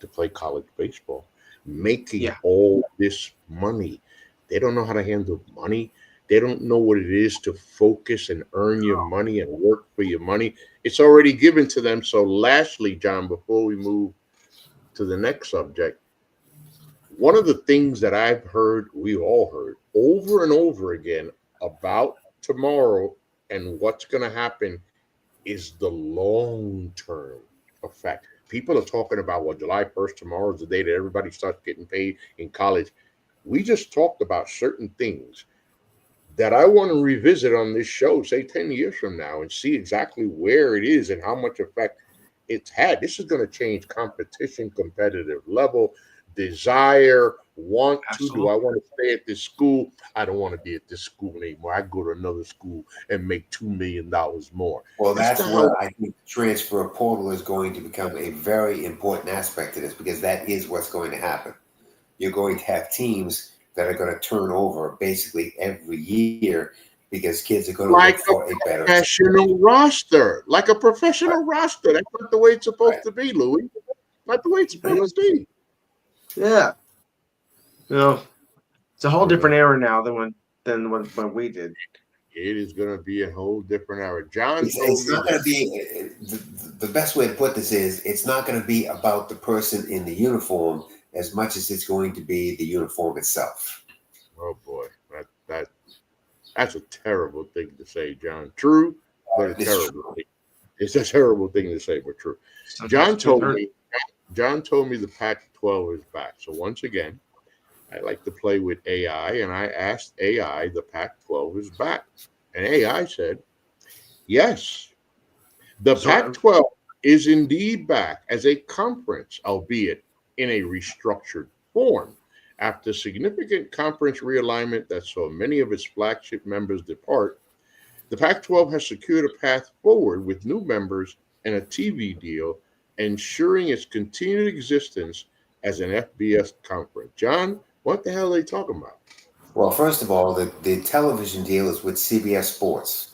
to play college baseball, making yeah. all this money. They don't know how to handle money. They don't know what it is to focus and earn your money and work for your money. It's already given to them. So, lastly, John, before we move to the next subject, one of the things that I've heard, we've all heard over and over again about tomorrow and what's going to happen is the long term effect. People are talking about, well, July 1st, tomorrow is the day that everybody starts getting paid in college. We just talked about certain things that I want to revisit on this show, say 10 years from now, and see exactly where it is and how much effect it's had. This is going to change competition, competitive level, desire, want to. Do I Absolutely. want to stay at this school? I don't want to be at this school anymore. I go to another school and make $2 million more. Well, That's that's not how. where I think the transfer portal is going to become a very important aspect of this because that is what's going to happen. You're going to have teams that are going to turn over basically every year because kids are going to look Like a for a better professional roster. Like a right, professional roster. That's not the way it's right. supposed to be, Louis. Not the way it's It supposed is. to be. Yeah. You know, it's a whole You different know, era now than when we did. it is going to be a whole different era. John told It's me not that. going to be the best way to put this is it's not going to be about the person in the uniform as much as it's going to be the uniform itself. Oh boy, that's a terrible thing to say, John. True, but a It's terrible true. thing. It's a terrible thing to say, but true. Sometimes John it can told hurt. me. John told me the Pac-12 is back. So once again, I like to play with AI, and I asked AI, the Pac-12 is back, and AI said yes. The Sort Pac of. 12 is indeed back as a conference, albeit in a restructured form. After significant conference realignment that saw many of its flagship members depart, the Pac 12 has secured a path forward with new members and a TV deal, ensuring its continued existence as an FBS conference. John, what the hell are they talking about? Well, first of all, the television deal is with CBS Sports,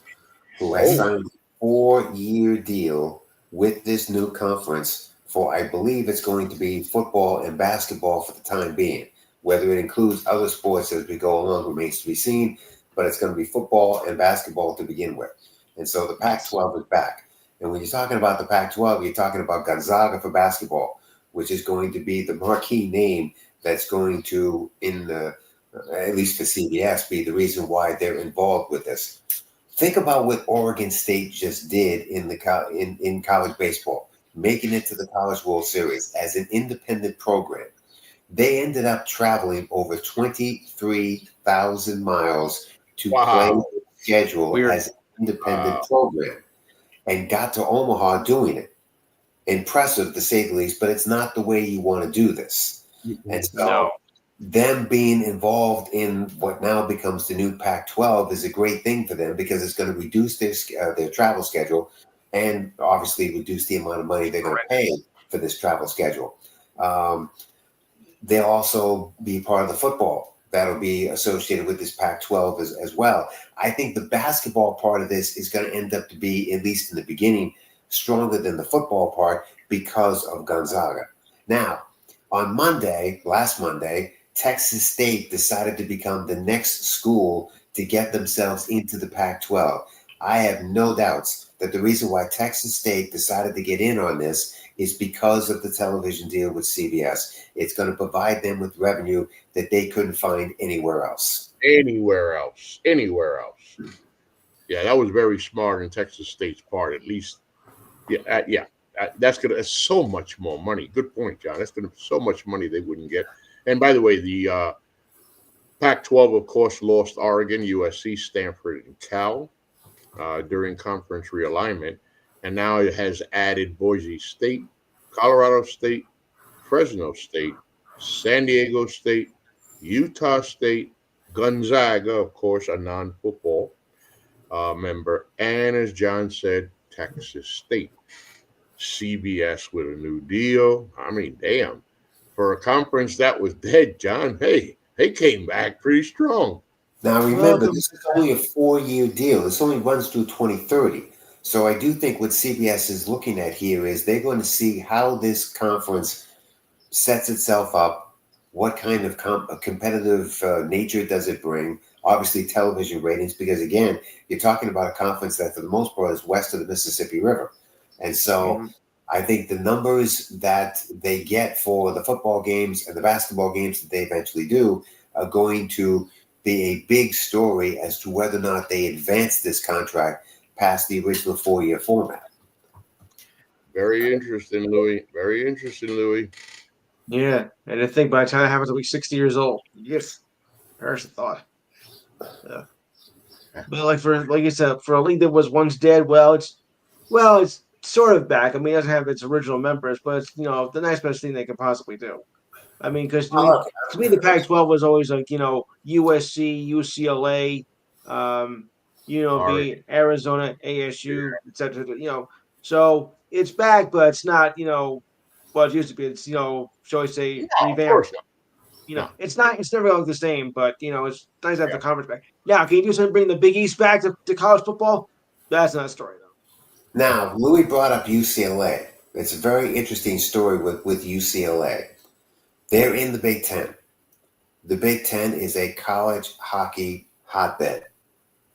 who has Oh, signed a 4-year deal with this new conference for, I believe it's going to be football and basketball for the time being. Whether it includes other sports as we go along remains to be seen, but it's going to be football and basketball to begin with. And so the Pac Nice. 12 is back. And when you're talking about the Pac 12, you're talking about Gonzaga for basketball, which is going to be the marquee name that's going to, in the at least for CBS, be the reason why they're involved with this. Think about what Oregon State just did in college baseball, making it to the College World Series as an independent program. They ended up traveling over 23,000 miles to play wow. the schedule Weird. as an independent Wow. program and got to Omaha doing it. Impressive to say the least, but it's not the way you want to do this. And No. so them being involved in what now becomes the new Pac-12 is a great thing for them because it's going to reduce their travel schedule and obviously reduce the amount of money they're going to Correct. pay for this travel schedule. Um, they'll also be part of the football that'll be associated with this Pac-12 as well. I think the basketball part of this is going to end up to be, at least in the beginning, stronger than the football part because of Gonzaga. Now, on last Monday, Texas State decided to become the next school to get themselves into the Pac-12. I have no doubts that the reason why Texas State decided to get in on this is because of the television deal with CBS. It's going to provide them with revenue that they couldn't find anywhere else. Anywhere else. Yeah, that was very smart in Texas State's part. At least, yeah. That's so much more money. Good point, John. That's gonna be so much money they wouldn't get. And by the way, the Pac-12, of course, lost Oregon, USC, Stanford, and Cal during conference realignment, and now it has added Boise State, Colorado State, Fresno State, San Diego State, Utah State, Gonzaga, of course, a non-football member, and as John said, Texas State. CBS with a new deal. I mean, damn. For a conference that was dead, John, hey, they came back pretty strong. Now remember, this is only a 4-year deal. This only runs through 2030. So I do think what CBS is looking at here is they're going to see how this conference sets itself up, what kind of competitive nature does it bring, obviously television ratings, because again, you're talking about a conference that for the most part is west of the Mississippi River. And so I think the numbers that they get for the football games and the basketball games that they eventually do are going to be a big story as to whether or not they advance this contract past the original 4-year format. Very interesting, Louis. Very interesting, Louis. Yeah, and I think by the time it happens, I'll be 60 years old. Yes, there's a thought. Yeah. But like you said, for a league that was once dead, it's sort of back. I mean, it doesn't have its original members, but it's the next best thing they could possibly do. I mean, because to me, the Pac-12 was always like USC, UCLA, UNLV, Arizona, ASU, etc. So it's back, but it's not what it used to be. It's shall I say revamped. It's not. It's never like the same, but it's nice to have the conference back. Now, can you do something? Bring the Big East back to college football? That's not a story, though. Now, Louis brought up UCLA. It's a very interesting story with UCLA. They're in the Big Ten. The Big Ten is a college hockey hotbed.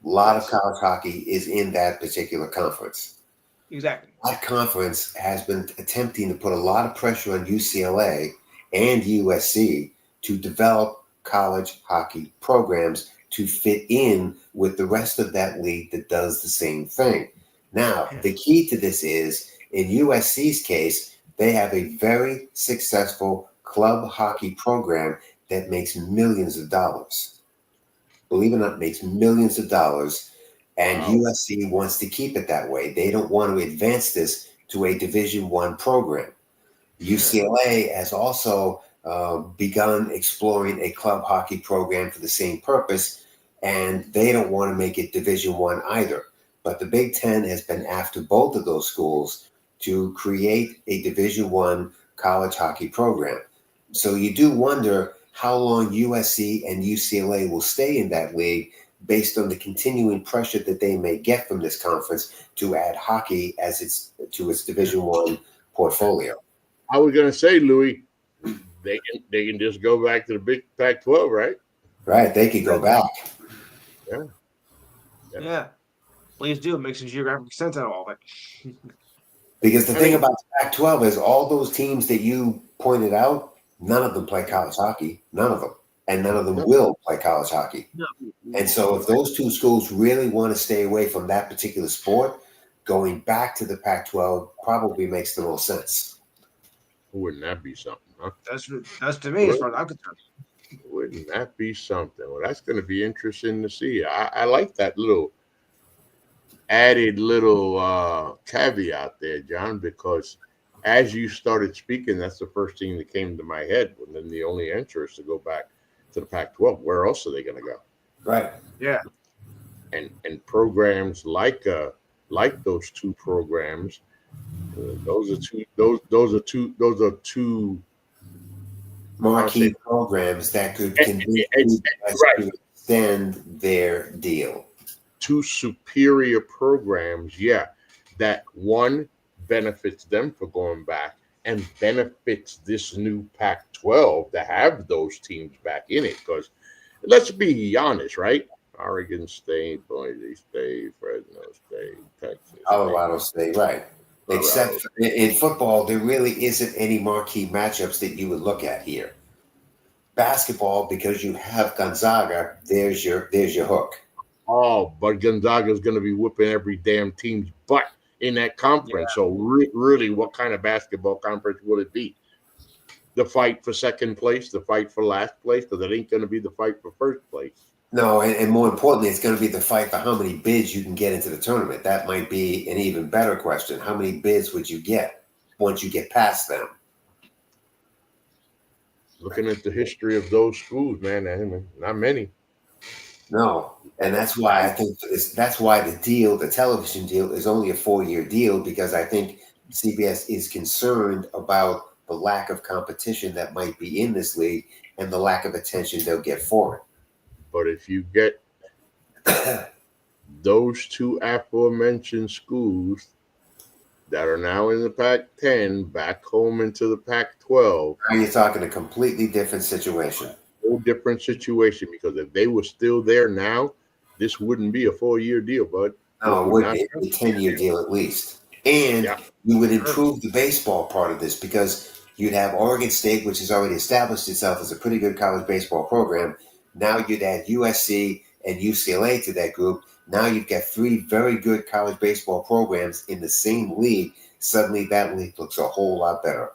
A lot of college hockey is in that particular conference. Exactly. That conference has been attempting to put a lot of pressure on UCLA and USC to develop college hockey programs to fit in with the rest of that league that does the same thing. Now, the key to this is, in USC's case, they have a very successful club hockey program that makes millions of dollars. Believe it or not, makes millions of dollars. And USC wants to keep it that way. They don't want to advance this to a Division I program. UCLA has also begun exploring a club hockey program for the same purpose, and they don't want to make it Division I either. But the Big Ten has been after both of those schools to create a Division I college hockey program. So you do wonder how long USC and UCLA will stay in that league based on the continuing pressure that they may get from this conference to add hockey as its Division I portfolio. I was going to say, Louis, they can just go back to the Big Pac-12, right? Right, they could go back. Yeah. Please do. It makes some geographic sense out of all of it. Because the thing about the Pac-12 is all those teams that you pointed out, none of them play college hockey. None of them. And none of them will play college hockey. No. And so if those two schools really want to stay away from that particular sport, going back to the Pac-12 probably makes the most sense. Wouldn't that be something, huh? That's to me as far as I'm concerned. Wouldn't that be something? Well, that's going to be interesting to see. I like that little added little caveat there, John, because as you started speaking, that's the first thing that came to my head. And then the only answer is to go back to the Pac-12. Where else are they going to go? Right. Yeah. And programs like those two programs, those are two marquee programs that could continue to extend their deal. Two superior programs, that one benefits them for going back and benefits this new Pac-12 to have those teams back in it. Because let's be honest, right? Oregon State, Boise State, Fresno State, Texas, Colorado State, right? Except in football, there really isn't any marquee matchups that you would look at here. Basketball, because you have Gonzaga, there's your hook. Oh, but Gonzaga's going to be whooping every damn team's butt in that conference. Yeah. So really, what kind of basketball conference will it be? The fight for second place, the fight for last place, because it ain't going to be the fight for first place. No, and more importantly, it's going to be the fight for how many bids you can get into the tournament. That might be an even better question. How many bids would you get once you get past them? Looking at the history of those schools, man, not many. No, and that's why I think that's why the television deal is only a 4-year deal, because I think CBS is concerned about the lack of competition that might be in this league and the lack of attention they'll get for But if you get it. those two aforementioned schools that are now in the Pac-10 back home into the Pac-12, Now you're talking a completely different situation. whole different situation, because if they were still there now, this wouldn't be a 4-year deal, bud. No, it would be a 10-year deal at least. And Yeah. you would improve the baseball part of this, because you'd have Oregon State, which has already established itself as a pretty good college baseball program. Now you'd add USC and UCLA to that group. Now you've got 3 very good college baseball programs in the same league. Suddenly that league looks a whole lot better.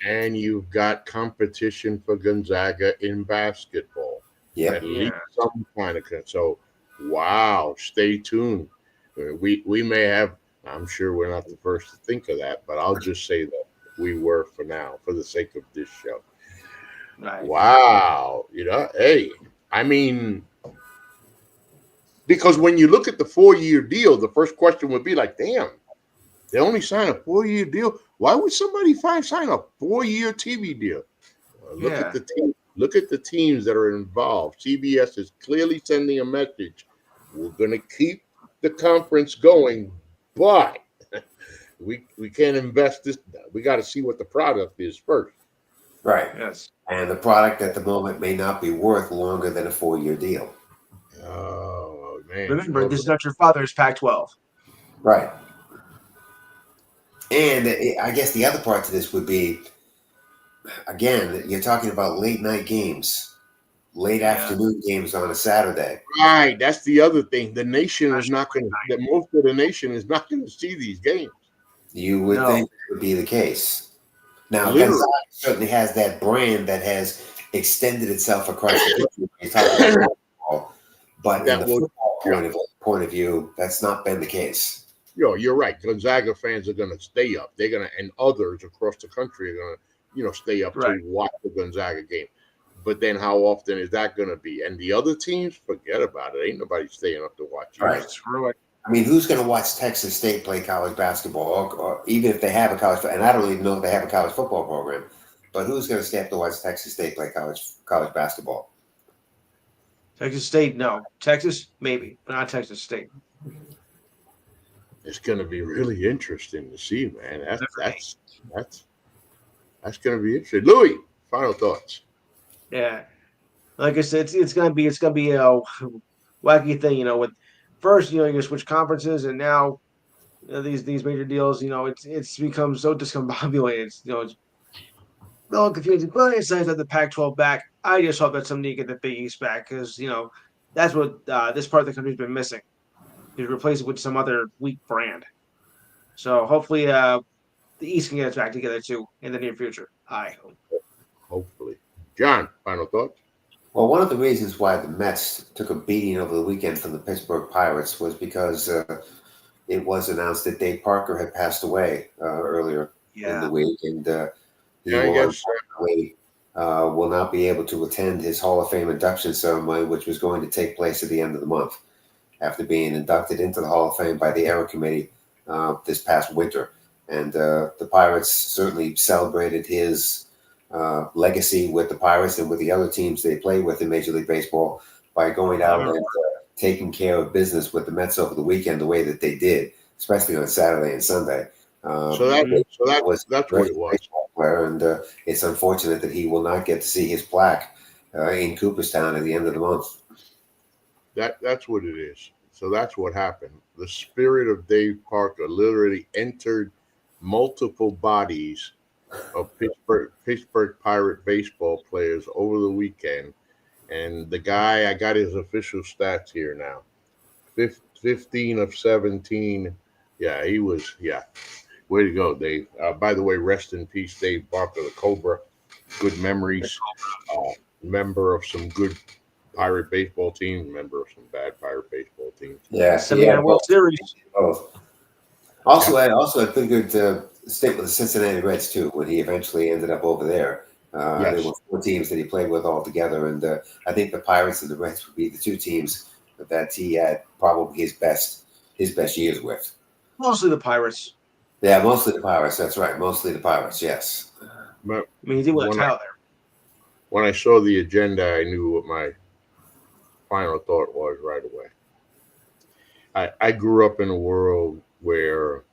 And you've got competition for Gonzaga in basketball. Yep. At least some kind of. So, wow, stay tuned. We may have, I'm sure we're not the first to think of that, but I'll just say that we were for now, for the sake of this show. Right. Wow. Hey, I mean, because when you look at the 4-year deal, the first question would be like, damn, they only signed a 4-year deal. Why would somebody sign a 4-year TV deal? Look at the team. Look at the teams that are involved. CBS is clearly sending a message. We're going to keep the conference going, but we can't invest this. We got to see what the product is first. Right. Yes. And the product at the moment may not be worth longer than a 4-year deal. Oh, man. Remember, this is not your father's Pac-12. Right. And I guess the other part to this would be, again, you're talking about late night games, late afternoon games on a Saturday. Right. That's the other thing. The nation is not going to, most of the nation is not going to see these games. You would think it would be the case. Now, Literally. Gonzaga certainly has that brand that has extended itself across the country. You're talking about football, but in the football point of view, that's not been the case. You're right. Gonzaga fans are going to stay up. They're going to, and others across the country are going to, stay up to watch the Gonzaga game. But then how often is that going to be? And the other teams, forget about it. Ain't nobody staying up to watch. Right. I mean, who's going to watch Texas State play college basketball, or even if they have a college, and I don't even know if they have a college football program, but who's going to stay up to watch Texas State play college basketball? Texas State, no. Texas, maybe, but not Texas State. It's going to be really interesting to see, man. That's going to be interesting. Louis, final thoughts. Yeah, like I said, it's gonna be a wacky thing. With first, you switch conferences, and now these major deals. It's become so discombobulated. It's a little confusing. But it's nice that the Pac-12 back. I just hope that someday you get the Big East back, because that's what this part of the country's been missing. You replace it with some other weak brand. So hopefully, the East can get us back together too in the near future. I hope. Hopefully, John. Final thoughts. Well, one of the reasons why the Mets took a beating over the weekend from the Pittsburgh Pirates was because it was announced that Dave Parker had passed away earlier in the week, and he will not be able to attend his Hall of Fame induction ceremony, which was going to take place at the end of the month, after being inducted into the Hall of Fame by the Era Committee this past winter. And the Pirates certainly celebrated his legacy with the Pirates and with the other teams they play with in Major League Baseball by going out and taking care of business with the Mets over the weekend the way that they did, especially on Saturday and Sunday. So that's what it was. Player, and it's unfortunate that he will not get to see his plaque in Cooperstown at the end of the month. That's what it is. So that's what happened. The spirit of Dave Parker literally entered multiple bodies of Pittsburgh Pirate baseball players over the weekend. And the guy, I got his official stats here now. 15 of 17. Yeah, he was, yeah. Way to go, Dave. By the way, rest in peace, Dave Barker, the Cobra. Good memories. Member of some good Pirate baseball teams, member of some bad Pirate baseball teams. Yeah, Semi World Series. Both. Also, had pretty good stint with the Cincinnati Reds too. When he eventually ended up over there, there were 4 teams that he played with all together, and I think the Pirates and the Reds would be the 2 teams that he had probably his best years with. Mostly the Pirates. Yeah, mostly the Pirates. That's right, mostly the Pirates. Yes. But I mean, he did with Tyler. When I saw the agenda, I knew what my final thought was right away. I grew up in a world where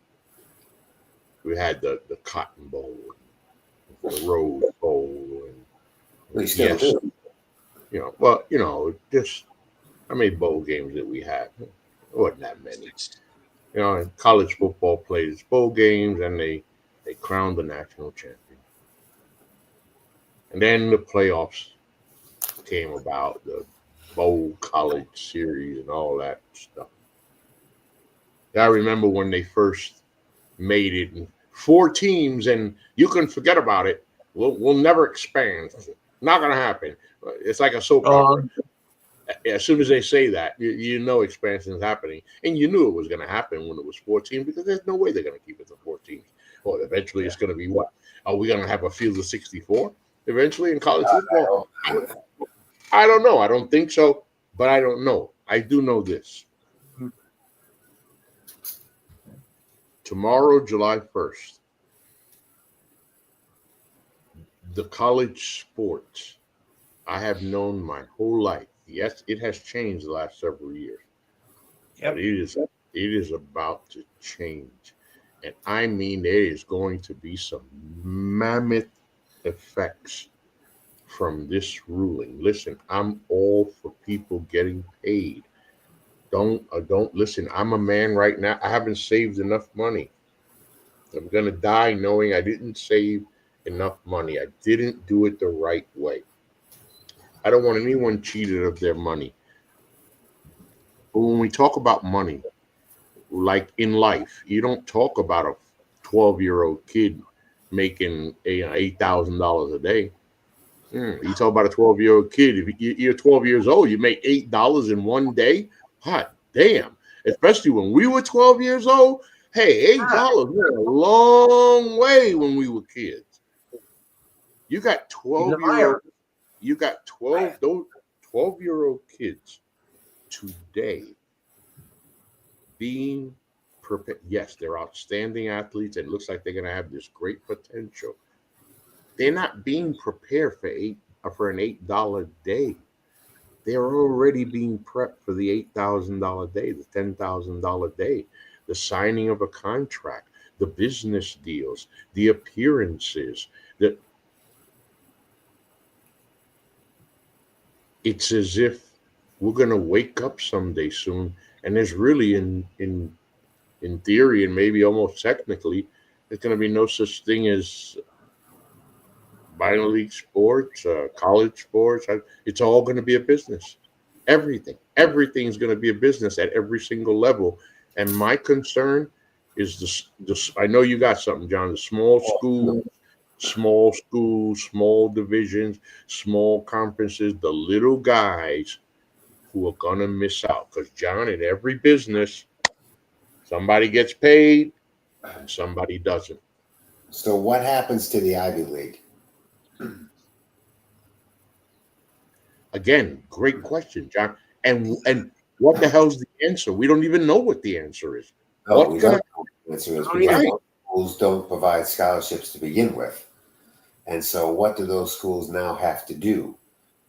we had the Cotton Bowl, the Rose Bowl, and We still do. Just how many bowl games did we have? It wasn't that many. And college football played its bowl games, and they crowned the national champion. And then the playoffs came about, the bowl college series and all that stuff. I remember when they first made it, and 4 teams, and you can forget about it. We'll never expand. Not going to happen. It's like a soap opera. As soon as they say that, you know expansion is happening. And you knew it was going to happen when it was 4 teams, because there's no way they're going to keep it to 4 teams. Well, eventually it's going to be what? Are we going to have a field of 64 eventually in college football? I don't know. I don't think so, but I don't know. I do know this. Tomorrow, July 1st, the college sports I have known my whole life. Yes, it has changed the last several years. Yep. But it is about to change. And I mean, there is going to be some mammoth effects from this ruling. Listen, I'm all for people getting paid. Don't listen. I'm a man right now. I haven't saved enough money. I'm going to die knowing I didn't save enough money. I didn't do it the right way. I don't want anyone cheated of their money. But when we talk about money, like in life, you don't talk about a 12-year-old kid making $8,000 a day. You talk about a 12-year-old kid. If you're 12 years old, you make $8 in one day. Hot damn! Especially when we were 12 years old. Hey, $8 went a long way when we were kids. You got 12-year-old. You got 12-year-old kids today being prepared. Yes, they're outstanding athletes, and it looks like they're going to have this great potential. They're not being prepared for an $8 day. They're already being prepped for the $8,000 day, the $10,000 day, the signing of a contract, the business deals, the appearances. It's as if we're going to wake up someday soon, and there's really, in theory and maybe almost technically, there's going to be no such thing as minor league sports, college sports. It's all going to be a business. Everything's going to be a business at every single level. And my concern is this. I know you got something, John. The small schools, small divisions, small conferences, the little guys who are going to miss out. Because, John, in every business, somebody gets paid and somebody doesn't. So what happens to the Ivy League? Again, great question, John. And what the hell's the answer? We don't even know what the answer is. No, we don't know what the answer is because most schools don't provide scholarships to begin with. And so what do those schools now have to do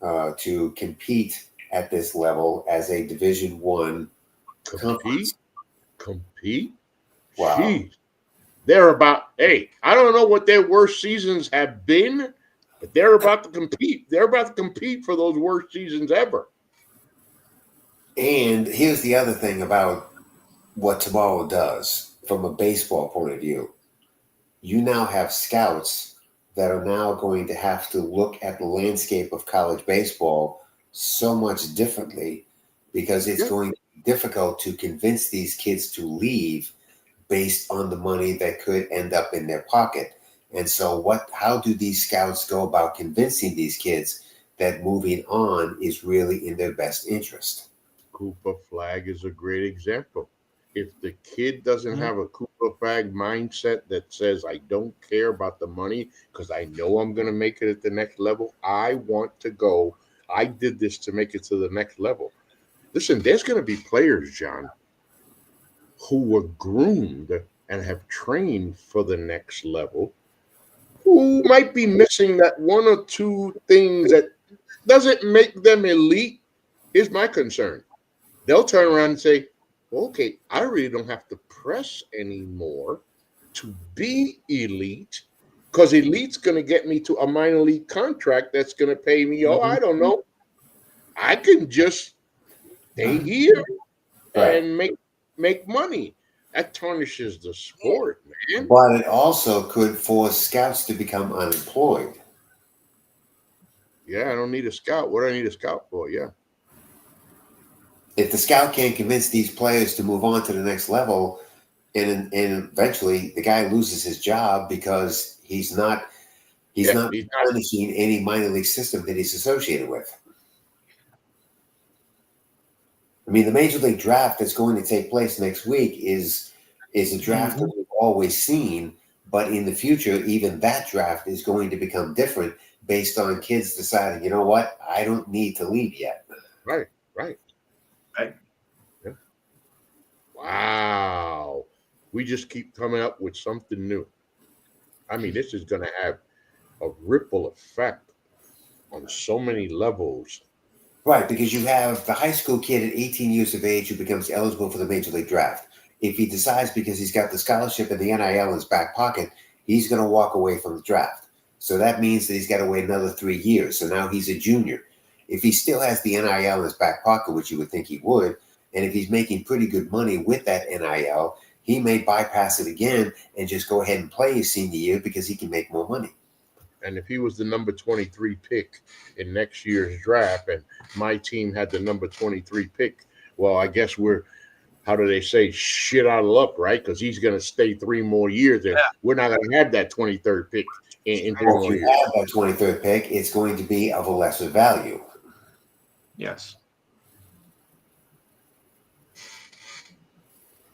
to compete at this level as a Division I conference? Compete? Wow. Jeez. They're about, I don't know what their worst seasons have been, but they're about to compete. They're about to compete for those worst seasons ever. And here's the other thing about what tomorrow does from a baseball point of view. you now have scouts that are now going to have to look at the landscape of college baseball so much differently, because it's going to be difficult to convince these kids to leave based on the money that could end up in their pocket. And so how do these scouts go about convincing these kids that moving on is really in their best interest? Cooper Flag is a great example. If the kid doesn't have a Cooper Flag mindset that says, I don't care about the money because I know I'm going to make it at the next level, I want to go. I did this to make it to the next level. Listen, there's going to be players, John, who were groomed and have trained for the next level, who might be missing that one or two things that doesn't make them elite. Here's my concern. They'll turn around and say, well, okay, I really don't have to press anymore to be elite, because elite's going to get me to a minor league contract that's going to pay me, I don't know. I can just stay here and make money. That tarnishes the sport, man. But it also could force scouts to become unemployed. Yeah, I don't need a scout. What do I need a scout for? Yeah. If the scout can't convince these players to move on to the next level, and eventually the guy loses his job because he's not punishing any minor league system that he's associated with. I mean, the major league draft that's going to take place next week is a draft that we've always seen, but in the future, even that draft is going to become different based on kids deciding, you know what, I don't need to leave yet. Right. Yeah. Wow. We just keep coming up with something new. I mean, this is going to have a ripple effect on so many levels. Right, because you have the high school kid at 18 years of age who becomes eligible for the major league draft. If he decides, because he's got the scholarship and the NIL in his back pocket, he's going to walk away from the draft. So that means that he's got to wait another 3 years. So now he's a junior. If he still has the NIL in his back pocket, which you would think he would, and if he's making pretty good money with that NIL, he may bypass it again and just go ahead and play his senior year because he can make more money. And if he was the number 23 pick in next year's draft and my team had the number 23 pick, well, I guess we're, how do they say, shit out of luck, right? Because he's going to stay 3 more years, and we're not going to have that 23rd pick in 3 more years. If you have that 23rd pick, it's going to be of a lesser value. Yes.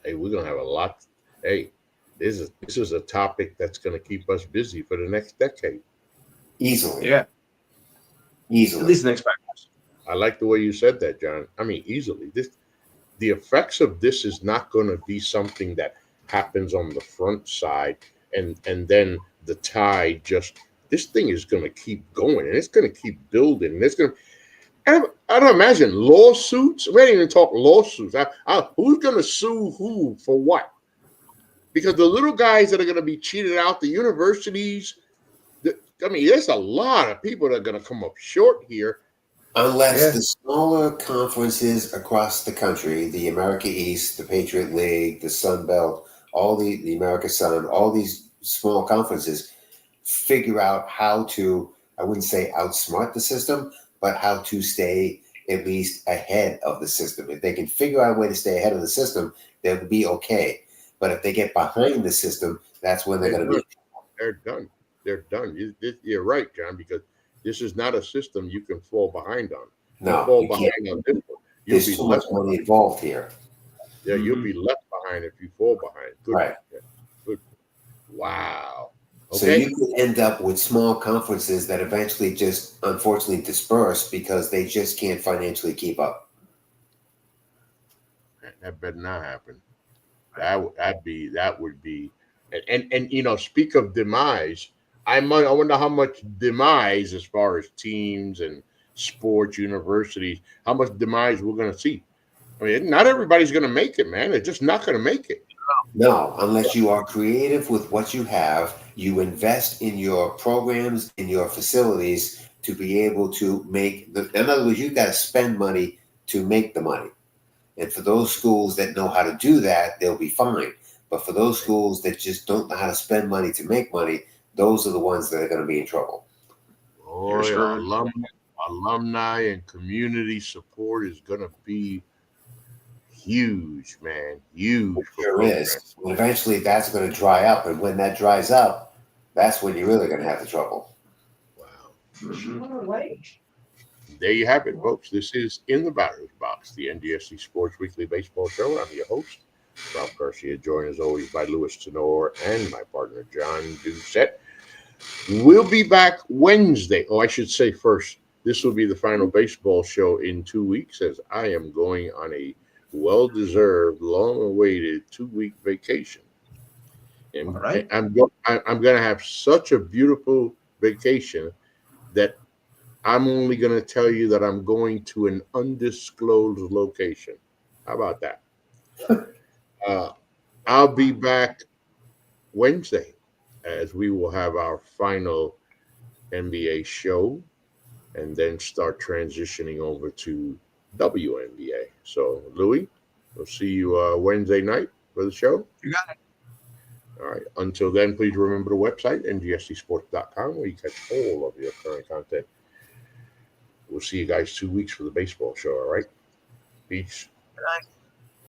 Hey, we're going to have a lot. Hey, this is a topic that's going to keep us busy for the next decade. Easily. Yeah. Easily. At least the next 5 years. I like the way you said that, John. I mean, easily. The effects of this is not going to be something that happens on the front side and then the tide this thing is going to keep going, and it's going to keep building. And it's going to, I don't imagine lawsuits. We ain't even talk lawsuits. Who's going to sue who for what? Because the little guys that are going to be cheated out, the universities, there's a lot of people that are going to come up short here. Unless the smaller conferences across the country, the America East, the Patriot League, the Sun Belt, all the America Sun, all these small conferences figure out how to, I wouldn't say outsmart the system, but how to stay at least ahead of the system. If they can figure out a way to stay ahead of the system, they'll be okay. But if they get behind the system, that's when they're going to be. They're done. They're done. You're right, John, because this is not a system you can fall behind on. No, you fall behind on this one. There's too much money involved here. Yeah, you'll be left behind if you fall behind. Good. Right. Yeah. Good. Wow. Okay. So you could end up with small conferences that eventually just unfortunately disperse because they just can't financially keep up. That better not happen. That would be, and speak of demise. I wonder how much demise, as far as teams and sports, universities, how much demise we're going to see. I mean, not everybody's going to make it, man. They're just not going to make it. No, unless you are creative with what you have, you invest in your programs, in your facilities to be able to make in other words, you've got to spend money to make the money. And for those schools that know how to do that, they'll be fine. But for those schools that just don't know how to spend money to make money, those are the ones that are going to be in trouble. Oh, yeah. Alumni and community support is going to be huge, man. Huge for Sure programs. is. And eventually that's going to dry up. And when that dries up, that's when you're really going to have the trouble. Wow. Mhm. There you have it, folks. This is In the Batter's Box, the NDSC Sports Weekly Baseball Show. I'm your host, Ralph Garcia, joined as always by Louis Tenor and my partner, John Doucette. We'll be back Wednesday. Oh, I should say first, this will be the final baseball show in 2 weeks as I am going on a well-deserved, long-awaited 2-week vacation. And All right. I'm going to have such a beautiful vacation that I'm only going to tell you that I'm going to an undisclosed location. How about that? I'll be back Wednesday as we will have our final NBA show and then start transitioning over to WNBA. So, Louis, we'll see you Wednesday night for the show. You got it. All right. Until then, please remember the website, ngscsports.com, where you catch all of your current content. We'll see you guys 2 weeks for the baseball show. All right. Peace. Good night.